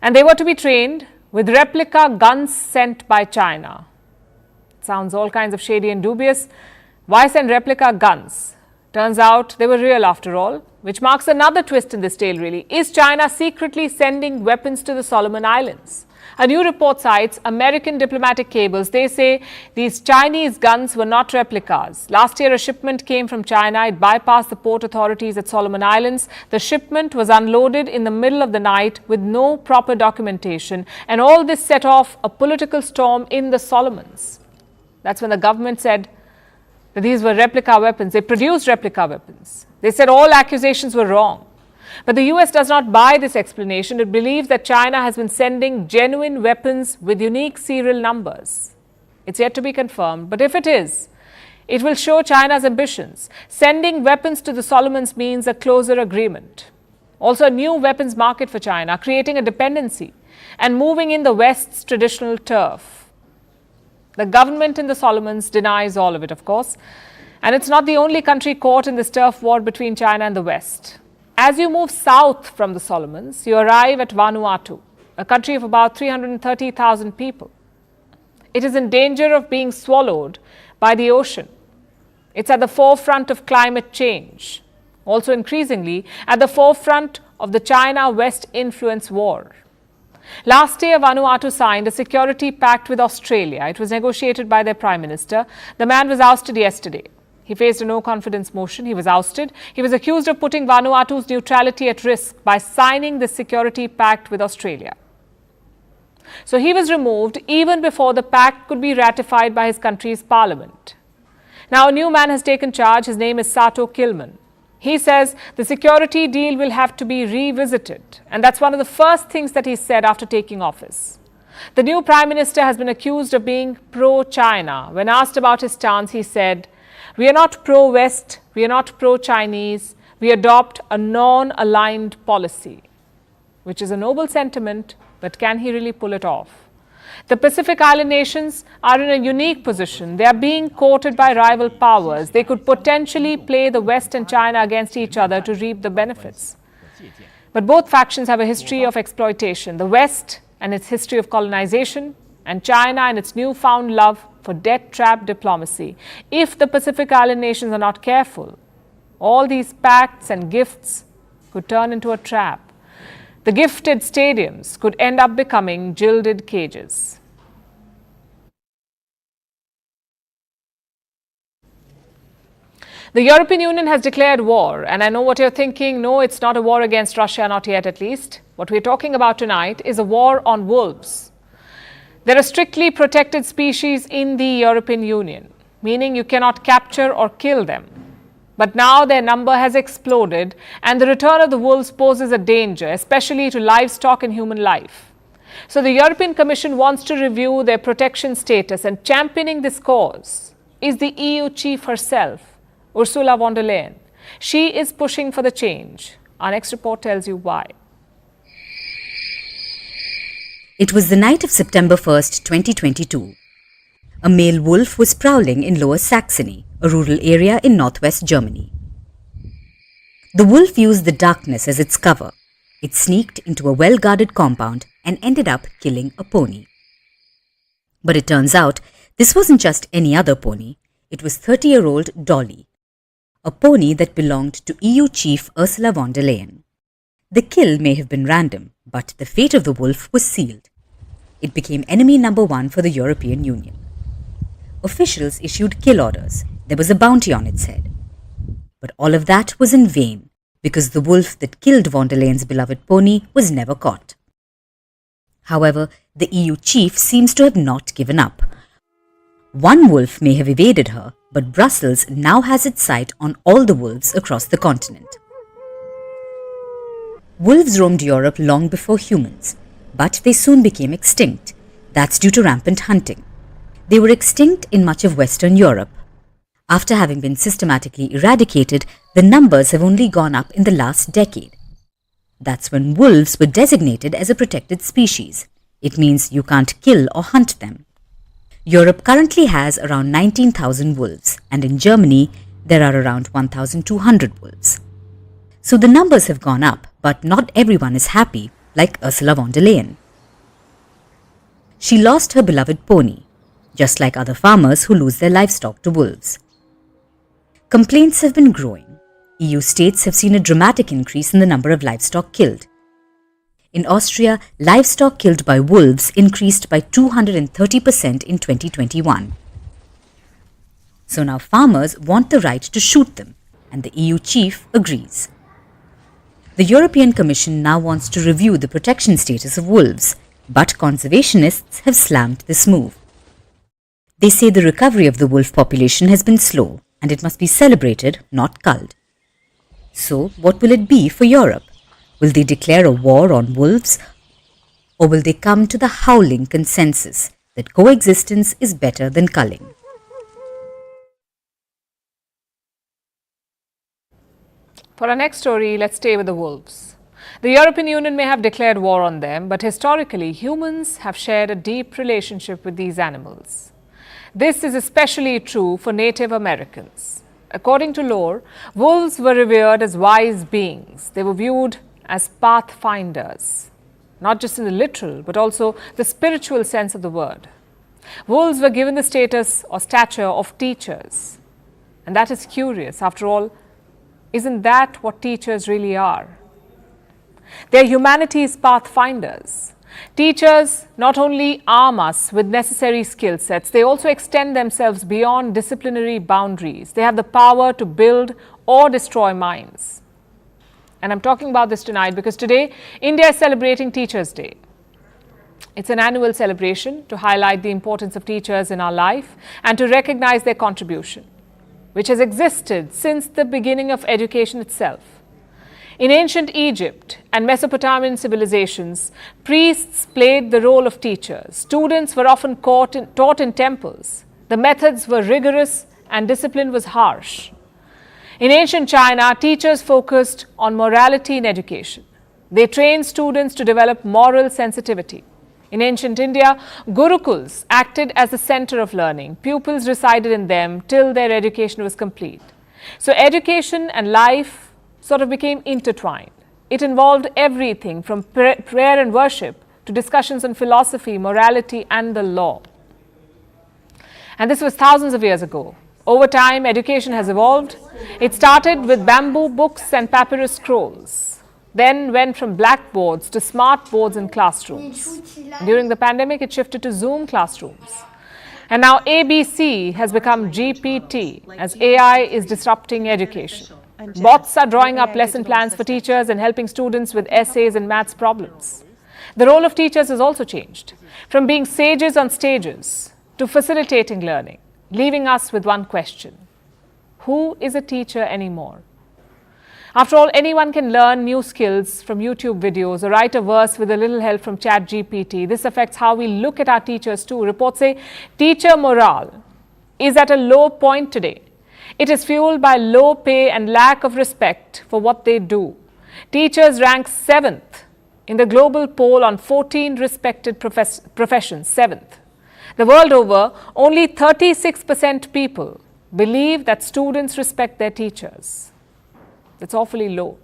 And they were to be trained with replica guns sent by China. It sounds all kinds of shady and dubious. Why send replica guns? Turns out they were real after all, which marks another twist in this tale really. Is China secretly sending weapons to the Solomon Islands? A new report cites American diplomatic cables. They say these Chinese guns were not replicas. Last year, a shipment came from China. It bypassed the port authorities at Solomon Islands. The shipment was unloaded in the middle of the night with no proper documentation. And all this set off a political storm in the Solomons. That's when the government said that these were replica weapons. They produced replica weapons. They said all accusations were wrong. But the US does not buy this explanation. It believes that China has been sending genuine weapons with unique serial numbers. It's yet to be confirmed, but if it is, it will show China's ambitions. Sending weapons to the Solomons means a closer agreement. Also a new weapons market for China, creating a dependency and moving in the West's traditional turf. The government in the Solomons denies all of it, of course. And it's not the only country caught in this turf war between China and the West. As you move south from the Solomons, you arrive at Vanuatu, a country of about 330,000 people. It is in danger of being swallowed by the ocean. It's at the forefront of climate change, also increasingly at the forefront of the China-West influence war. Last year, Vanuatu signed a security pact with Australia. It was negotiated by their Prime Minister. The man was ousted yesterday. He faced a no-confidence motion. He was ousted. He was accused of putting Vanuatu's neutrality at risk by signing this security pact with Australia. So he was removed even before the pact could be ratified by his country's parliament. Now a new man has taken charge. His name is Sato Kilman. He says the security deal will have to be revisited. And that's one of the first things that he said after taking office. The new Prime Minister has been accused of being pro-China. When asked about his stance, he said, "We are not pro-West, we are not pro-Chinese, we adopt a non-aligned policy," which is a noble sentiment, but can he really pull it off? The Pacific Island nations are in a unique position. They are being courted by rival powers. They could potentially play the West and China against each other to reap the benefits. But both factions have a history of exploitation. The West and its history of colonization, and China and its newfound love for debt trap diplomacy. If the Pacific Island nations are not careful, all these pacts and gifts could turn into a trap. The gifted stadiums could end up becoming gilded cages. The European Union has declared war, and I know what you're thinking. No, it's not a war against Russia, not yet at least. What we're talking about tonight is a war on wolves. There are strictly protected species in the European Union, meaning you cannot capture or kill them. But now their number has exploded, and the return of the wolves poses a danger, especially to livestock and human life. So the European Commission wants to review their protection status, and championing this cause is the EU chief herself, Ursula von der Leyen. She is pushing for the change. Our next report tells you why. It was the night of September 1st, 2022. A male wolf was prowling in Lower Saxony, a rural area in northwest Germany. The wolf used the darkness as its cover. It sneaked into a well-guarded compound and ended up killing a pony. But it turns out this wasn't just any other pony. It was 30-year-old Dolly, a pony that belonged to EU chief Ursula von der Leyen. The kill may have been random, but the fate of the wolf was sealed. It became enemy number one for the European Union. Officials issued kill orders. There was a bounty on its head. But all of that was in vain, because the wolf that killed von der Leyen's beloved pony was never caught. However, the EU chief seems to have not given up. One wolf may have evaded her, but Brussels now has its sight on all the wolves across the continent. Wolves roamed Europe long before humans, but they soon became extinct. That's due to rampant hunting. They were extinct in much of Western Europe. After having been systematically eradicated, the numbers have only gone up in the last decade. That's when wolves were designated as a protected species. It means you can't kill or hunt them. Europe currently has around 19,000 wolves, and in Germany, there are around 1,200 wolves. So the numbers have gone up, but not everyone is happy, like Ursula von der Leyen. She lost her beloved pony, just like other farmers who lose their livestock to wolves. Complaints have been growing. EU states have seen a dramatic increase in the number of livestock killed. In Austria, livestock killed by wolves increased by 230% in 2021. So now farmers want the right to shoot them, and the EU chief agrees. The European Commission now wants to review the protection status of wolves, but conservationists have slammed this move. They say the recovery of the wolf population has been slow, and it must be celebrated, not culled. So, what will it be for Europe? Will they declare a war on wolves? Or will they come to the howling consensus that coexistence is better than culling? For our next story, let's stay with the wolves. The European Union may have declared war on them, but historically, humans have shared a deep relationship with these animals. This is especially true for Native Americans. According to lore, wolves were revered as wise beings. They were viewed as pathfinders, not just in the literal, but also the spiritual sense of the word. Wolves were given the status or stature of teachers. And that is curious. After all, isn't that what teachers really are? They are humanity's pathfinders. Teachers not only arm us with necessary skill sets, they also extend themselves beyond disciplinary boundaries. They have the power to build or destroy minds. And I'm talking about this tonight because today, India is celebrating Teachers' Day. It's an annual celebration to highlight the importance of teachers in our life and to recognize their contribution, which has existed since the beginning of education itself. In ancient Egypt and Mesopotamian civilizations, priests played the role of teachers. Students were often taught in temples. The methods were rigorous and discipline was harsh. In ancient China, teachers focused on morality in education. They trained students to develop moral sensitivity. In ancient India, gurukuls acted as the center of learning. Pupils resided in them till their education was complete. So education and life sort of became intertwined. It involved everything from prayer and worship to discussions on philosophy, morality, and the law. And this was thousands of years ago. Over time, education has evolved. It started with bamboo books and papyrus scrolls, then went from blackboards to smart boards in classrooms. During the pandemic, it shifted to Zoom classrooms. And now ABC has become GPT as AI is disrupting education. Bots are drawing up lesson plans for teachers and helping students with essays and maths problems. The role of teachers has also changed, from being sages on stages to facilitating learning, leaving us with one question: who is a teacher anymore? After all, anyone can learn new skills from YouTube videos or write a verse with a little help from ChatGPT. This affects how we look at our teachers too. Reports say teacher morale is at a low point today. It is fueled by low pay and lack of respect for what they do. Teachers rank 7th in the global poll on 14 respected professions, 7th. The world over, only 36% people believe that students respect their teachers. That's awfully low.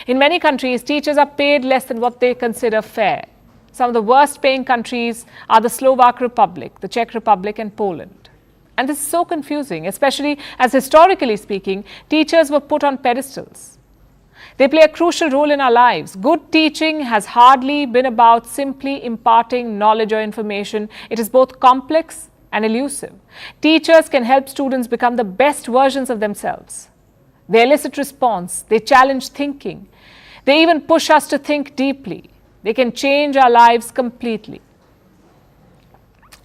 In many countries, teachers are paid less than what they consider fair. Some of the worst paying countries are the Slovak Republic, the Czech Republic and Poland. And this is so confusing, especially as historically speaking, teachers were put on pedestals. They play a crucial role in our lives. Good teaching has hardly been about simply imparting knowledge or information. It is both complex and elusive. Teachers can help students become the best versions of themselves. They elicit response, they challenge thinking, they even push us to think deeply. They can change our lives completely.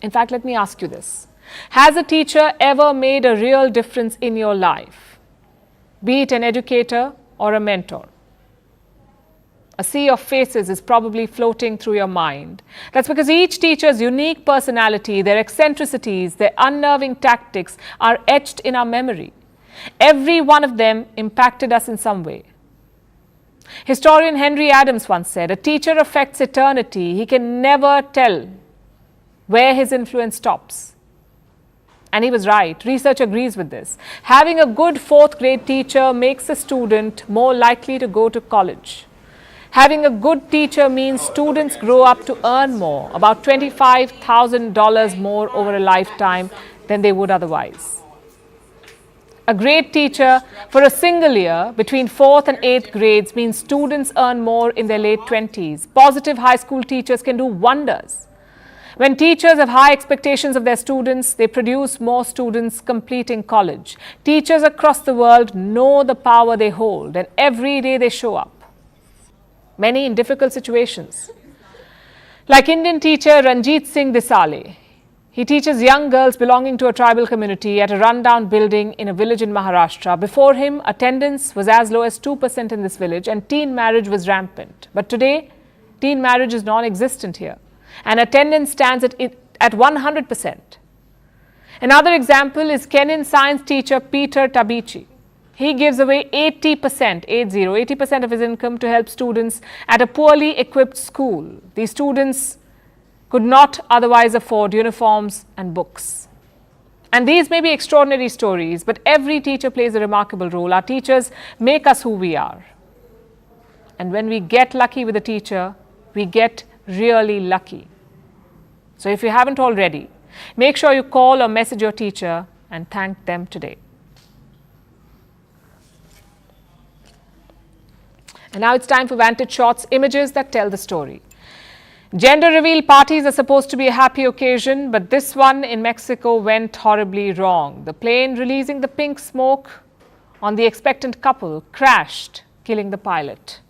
In fact, let me ask you this. Has a teacher ever made a real difference in your life? Be it an educator or a mentor. A sea of faces is probably floating through your mind. That's because each teacher's unique personality, their eccentricities, their unnerving tactics are etched in our memory. Every one of them impacted us in some way. Historian Henry Adams once said, "A teacher affects eternity. He can never tell where his influence stops." And he was right. Research agrees with this. Having a good 4th grade teacher makes a student more likely to go to college. Having a good teacher means students grow up to earn more, about $25,000 more over a lifetime than they would otherwise. A great teacher for a single year between 4th and 8th grades means students earn more in their late 20s. Positive high school teachers can do wonders. When teachers have high expectations of their students, they produce more students completing college. Teachers across the world know the power they hold, and every day they show up. Many in difficult situations. Like Indian teacher Ranjit Singh Disale. He teaches young girls belonging to a tribal community at a rundown building in a village in Maharashtra. Before him, attendance was as low as 2% in this village and teen marriage was rampant. But today, teen marriage is non-existent here and attendance stands at 100%. Another example is Kenyan science teacher Peter Tabichi. He gives away 80% of his income to help students at a poorly equipped school. These students could not otherwise afford uniforms and books. And these may be extraordinary stories, but every teacher plays a remarkable role. Our teachers make us who we are. And when we get lucky with a teacher, we get really lucky. So if you haven't already, make sure you call or message your teacher and thank them today. And now it's time for Vantage Shots, images that tell the story. Gender reveal parties are supposed to be a happy occasion, but this one in Mexico went horribly wrong. The plane releasing the pink smoke on the expectant couple crashed, killing the pilot.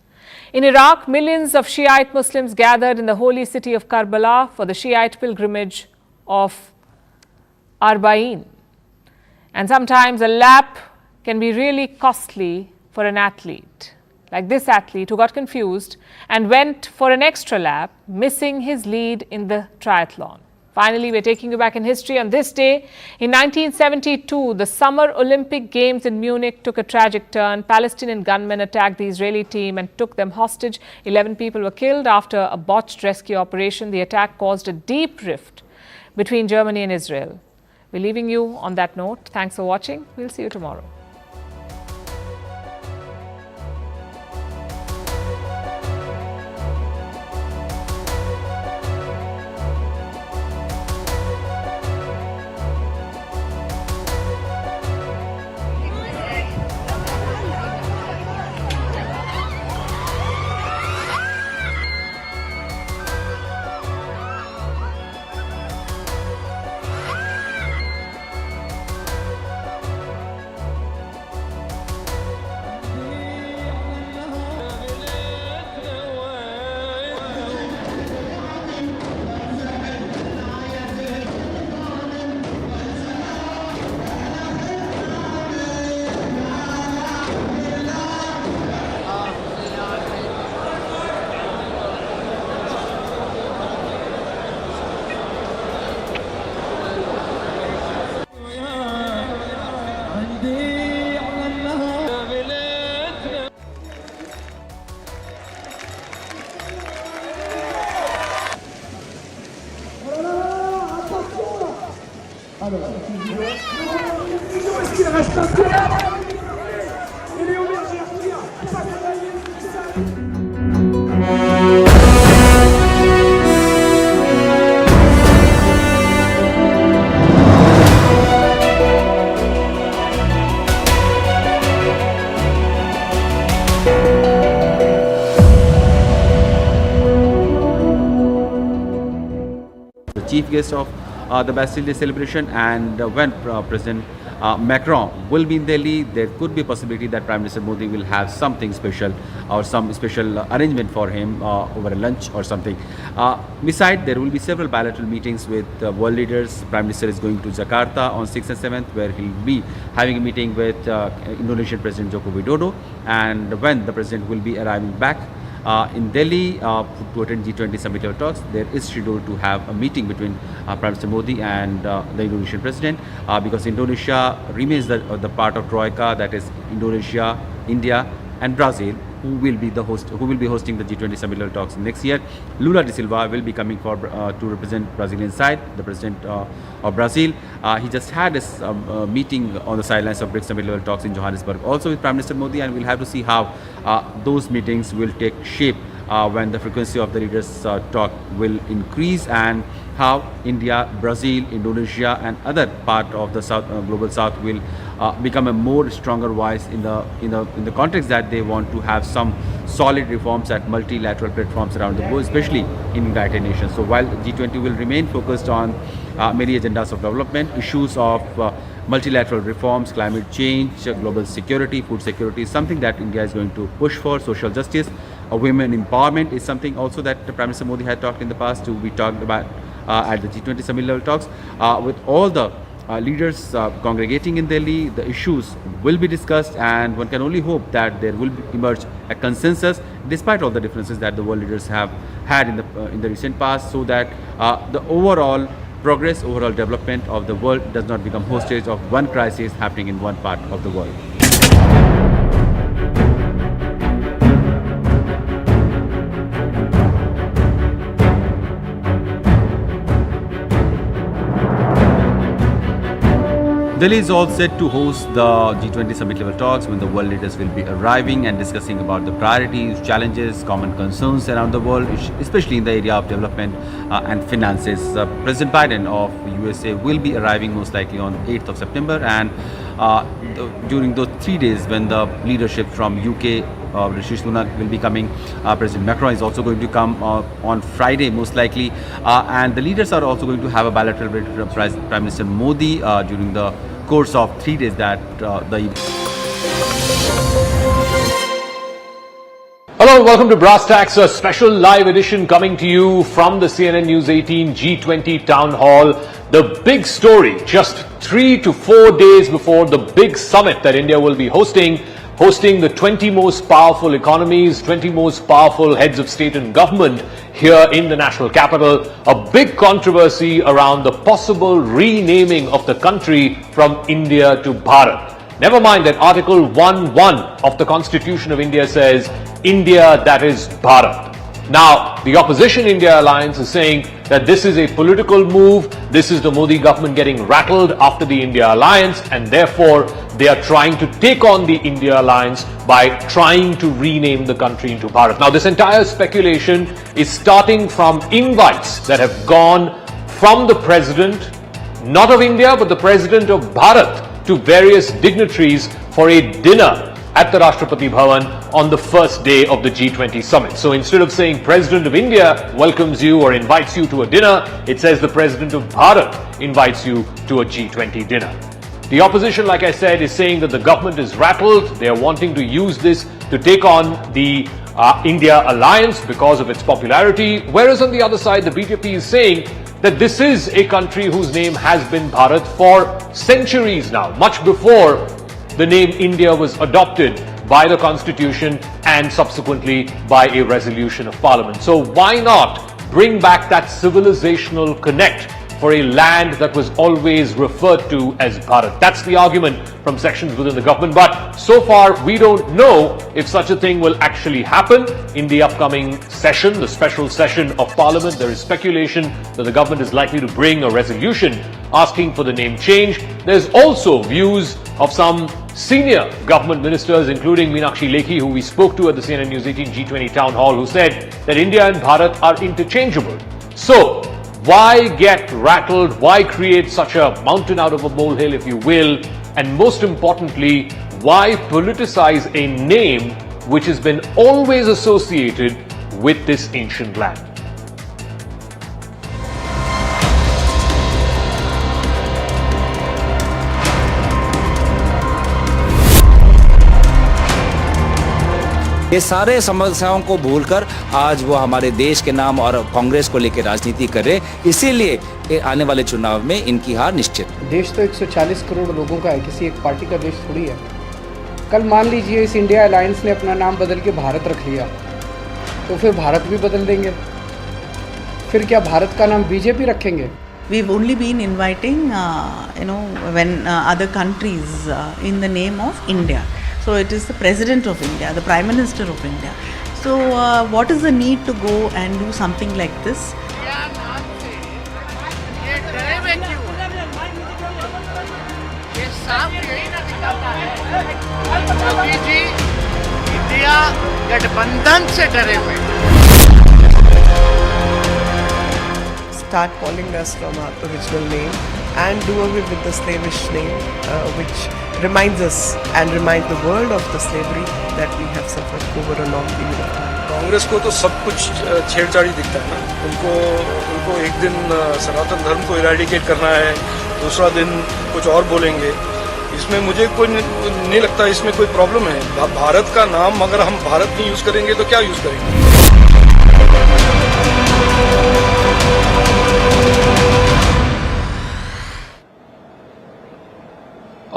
In Iraq, millions of Shiite Muslims gathered in the holy city of Karbala for the Shiite pilgrimage of Arba'in. And sometimes a lap can be really costly for an athlete. Like this athlete who got confused and went for an extra lap, missing his lead in the triathlon. Finally, we're taking you back in history. On this day, in 1972, the Summer Olympic Games in Munich took a tragic turn. Palestinian gunmen attacked the Israeli team and took them hostage. 11 people were killed after a botched rescue operation. The attack caused a deep rift between Germany and Israel. We're leaving you on that note. Thanks for watching. We'll see you tomorrow. Chief guest of the Bastille Day celebration, and when President Macron will be in Delhi, there could be a possibility that Prime Minister Modi will have something special or some special arrangement for him over a lunch or something. Besides, there will be several bilateral meetings with world leaders. Prime Minister is going to Jakarta on 6th and 7th, where he'll be having a meeting with Indonesian President Joko Widodo, and when the President will be arriving back in Delhi to attend G20 summit level talks, there is scheduled to have a meeting between Prime Minister Modi and the Indonesian President, because Indonesia remains the part of Troika, that is Indonesia, India and Brazil, who will be hosting the G20 summit level talks next year. Lula da Silva will be coming for to represent Brazilian side, the President of Brazil. He just had a meeting on the sidelines of BRICS summit level talks in Johannesburg, also with Prime Minister Modi, and we'll have to see how those meetings will take shape when the frequency of the leaders talk will increase, and how India, Brazil, Indonesia and other part of the South, global South will become a more stronger voice in the context that they want to have some solid reforms at multilateral platforms around the world, especially in United Nations. So while G20 will remain focused on many agendas of development, issues of multilateral reforms, climate change, global security, food security is something that India is going to push for. Social justice, women empowerment is something also that Prime Minister Modi had talked in the past to be talked about at the G20 summit level talks. With all the leaders congregating in Delhi, the issues will be discussed, and one can only hope that there will emerge a consensus despite all the differences that the world leaders have had in the recent past, so that the overall progress, overall development of the world does not become hostage of one crisis happening in one part of the world. Delhi is all set to host the G20 summit level talks, when the world leaders will be arriving and discussing about the priorities, challenges, common concerns around the world, especially in the area of development and finances. President Biden of USA will be arriving most likely on 8th of September, and during those 3 days when the leadership from UK, Rishi Sunak will be coming, President Macron is also going to come on Friday most likely, and the leaders are also going to have a bilateral with Prime Minister Modi during the course of 3 days that Hello, welcome to Brass Tacks, a special live edition coming to you from the CNN News 18 G20 Town Hall. The big story, just 3 to 4 days before the big summit that India will be hosting the 20 most powerful economies, 20 most powerful heads of state and government here in the national capital. A big controversy around the possible renaming of the country from India to Bharat. Never mind that Article 1.1 of the Constitution of India says, India, that is Bharat. Now, the Opposition India Alliance is saying that this is a political move, this is the Modi government getting rattled after the India Alliance, and therefore they are trying to take on the India Alliance by trying to rename the country into Bharat. Now, this entire speculation is starting from invites that have gone from the President, not of India, but the President of Bharat, to various dignitaries for a dinner at the Rashtrapati Bhavan on the first day of the G20 summit. So instead of saying President of India welcomes you or invites you to a dinner, it says the President of Bharat invites you to a G20 dinner. The opposition, like I said, is saying that the government is rattled. They are wanting to use this to take on the India alliance because of its popularity. Whereas on the other side, the BJP is saying that this is a country whose name has been Bharat for centuries now, much before the name India was adopted by the Constitution and subsequently by a resolution of Parliament. So why not bring back that civilizational connect for a land that was always referred to as Bharat? That's the argument from sections within the government. But so far, we don't know if such a thing will actually happen in the upcoming session, the special session of Parliament. There is speculation that the government is likely to bring a resolution asking for the name change. There's also views of some senior government ministers, including Meenakshi Lekhi, who we spoke to at the CNN News 18 G20 town hall, who said that India and Bharat are interchangeable. So, why get rattled? Why create such a mountain out of a molehill, if you will? And most importantly, why politicize a name which has been always associated with this ancient land? ये सारे समस्याओं को भूलकर आज वो हमारे देश के नाम और कांग्रेस को लेकर राजनीति कर रहे, इसीलिए आने वाले चुनाव में इनकी हार निश्चित। देश तो 140 करोड़ लोगों का है, किसी एक पार्टी का देश थोड़ी है। कल मान लीजिए इस इंडिया अलायंस ने अपना नाम बदल के भारत रख लिया, तो फिर भारत भी बदल देंगे, फिर क्या भारत का नाम बीजेपी रखेंगे? We've only been inviting, when other countries in the name of India. So it is the President of India, the Prime Minister of India. So what is the need to go and do something like this? India गठबंधन से डरे हुए। Start calling us from our original name and do away with the slavish name, which reminds us and reminds the world of the slavery that we have suffered over a long period of time. Congress को तो सब कुछ छेड़छाड़ी दिखता है ना, उनको एक दिन सनातन धर्म को इरेडिकेट करना है, दूसरा दिन कुछ और बोलेंगे। इसमें मुझे कोई नहीं लगता इसमें कोई प्रॉब्लम है। भारत का नाम अगर हम भारत नहीं यूज करेंगे तो क्या यूज करेंगे?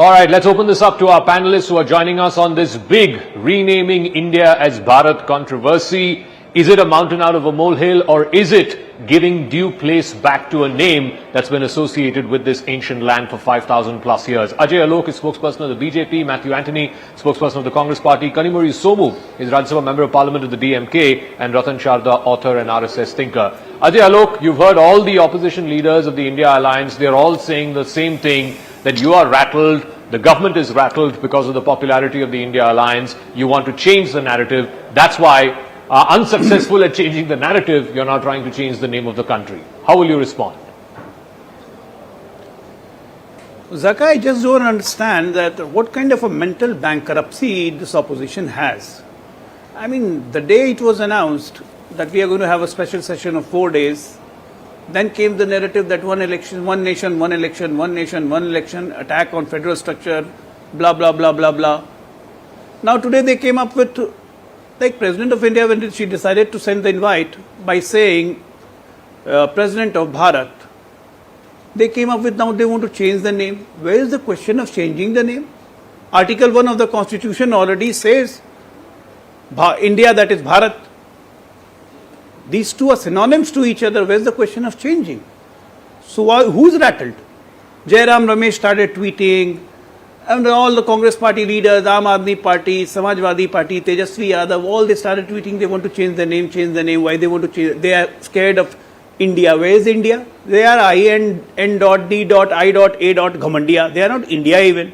All right, let's open this up to our panelists who are joining us on this big renaming India as Bharat controversy. Is it a mountain out of a molehill, or is it giving due place back to a name that's been associated with this ancient land for 5,000 plus years? Ajay Alok is spokesperson of the BJP, Matthew Antony, spokesperson of the Congress Party, Kanimuri Somu is Rajya Sabha Member of Parliament of the DMK, and Ratan Sharda, author and RSS thinker. Ajay Alok, you've heard all the opposition leaders of the India Alliance. They're all saying the same thing, that you are rattled, the government is rattled because of the popularity of the India Alliance. You want to change the narrative. That's why, unsuccessful at changing the narrative, you're now trying to change the name of the country. How will you respond? Zaka, I just don't understand that what kind of a mental bankruptcy this opposition has. I mean, the day it was announced that we are going to have a special session of 4 days, then came the narrative that one election, one nation, one election, one nation, one election, attack on federal structure, blah, blah, blah, blah, blah. Now today they came up with, like President of India, when she decided to send the invite by saying President of Bharat, they came up with now they want to change the name. Where is the question of changing the name? Article 1 of the Constitution already says India, that is Bharat. These two are synonyms to each other. Where's the question of changing? So who's rattled? Jairam Ramesh started tweeting, and all the Congress party leaders, Aam Aadmi Party, Samajwadi Party, Tejasvi Yadav, all they started tweeting they want to change the name, Why they want to change? They are scared of India. Where is India? They are I.N.D.I.A. Ghamandiya. They are not India even.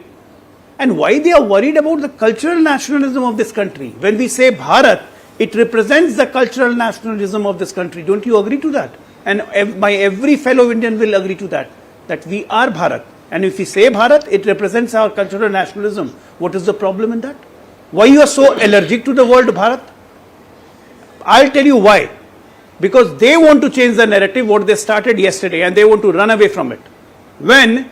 And why they are worried about the cultural nationalism of this country? When we say Bharat, it represents the cultural nationalism of this country. Don't you agree to that? And my every fellow Indian will agree to that, that we are Bharat. And if we say Bharat, it represents our cultural nationalism. What is the problem in that? Why you are so allergic to the word Bharat? I'll tell you why. Because they want to change the narrative, what they started yesterday, and they want to run away from it. When,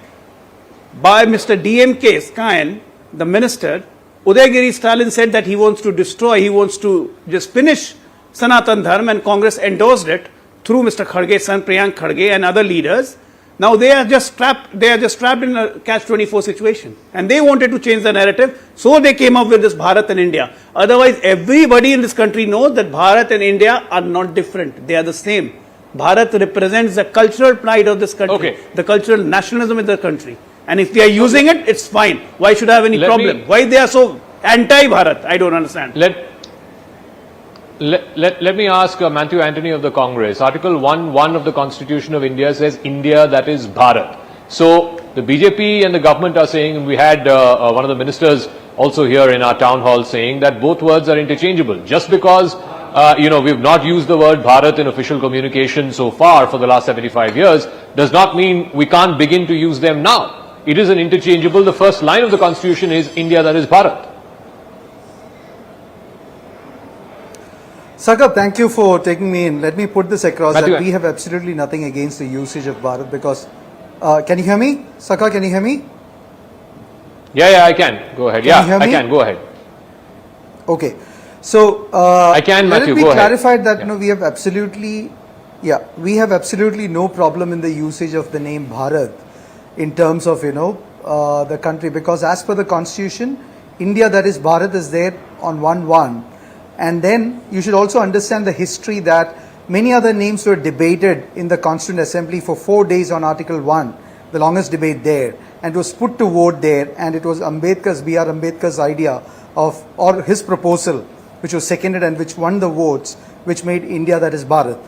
by Mr. DMK Scayan, the minister, Udayagiri Stalin said that he wants to destroy, he wants to just finish Sanatan Dharma, and Congress endorsed it through Mr. Kharge's son Priyank Kharge and other leaders. Now they are just trapped in a catch-24 situation, and they wanted to change the narrative, so they came up with this Bharat and India. Otherwise, everybody in this country knows that Bharat and India are not different, they are the same. Bharat represents the cultural pride of this country, the cultural nationalism in the country. And if we are using it, it's fine. Why should I have any problem? Why they are so anti-Bharat? I don't understand. Let me ask Matthew Antony of the Congress. Article 1.1 of the Constitution of India says India, that is Bharat. So the BJP and the government are saying, and we had one of the ministers also here in our town hall saying that both words are interchangeable. Just because we've not used the word Bharat in official communication so far for the last 75 years does not mean we can't begin to use them now. It is an interchangeable. The first line of the constitution is India, that is Bharat. Sakab, thank you for taking me in. Let me put this across Matthew, that we have absolutely nothing against the usage of Bharat because, can you hear me? Sakab, can you hear me? Yeah, I can. Go ahead. I can. Go ahead. Okay. So, I can, let Matthew, it be go clarified ahead. that we have absolutely no problem in the usage of the name Bharat in terms of the country, because as per the constitution, India, that is Bharat, is there on 1-1. And then you should also understand the history that many other names were debated in the Constituent Assembly for 4 days on Article 1, the longest debate there, and it was put to vote there, and it was B.R. Ambedkar's idea or his proposal, which was seconded and which won the votes, which made India, that is Bharat.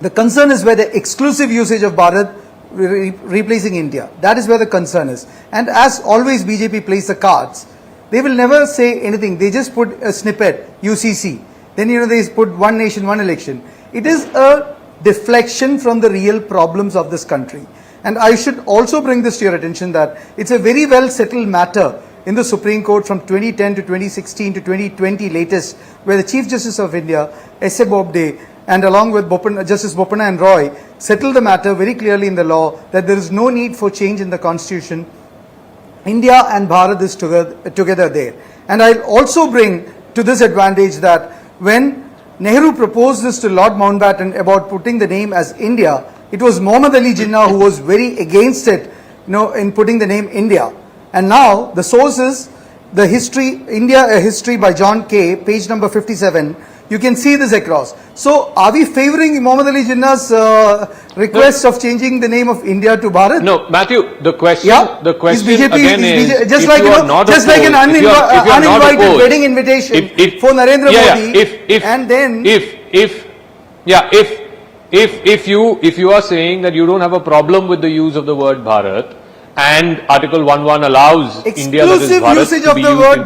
The concern is where the exclusive usage of Bharat replacing India. That is where the concern is. And as always, BJP plays the cards. They will never say anything. They just put a snippet, UCC. Then, they put one nation, one election. It is a deflection from the real problems of this country. And I should also bring this to your attention that it's a very well settled matter in the Supreme Court from 2010 to 2016 to 2020 latest, where the Chief Justice of India, S.A. Bobde, and along with Justice Bopanna and Roy, settled the matter very clearly in the law that there is no need for change in the constitution. India and Bharat is together there. And I'll also bring to this advantage that when Nehru proposed this to Lord Mountbatten about putting the name as India, it was Muhammad Ali Jinnah who was very against it, in putting the name India. And now the source is the history, India, a history by John Kay, page number 57. You can see this across. So, are we favoring Muhammad Ali Jinnah's request of changing the name of India to Bharat? No, Matthew. The question BJP, again is just like an uninvited wedding invitation for Narendra Modi. If you are saying that you don't have a problem with the use of the word Bharat, and Article 1.1 allows India, that is Bharat, to be used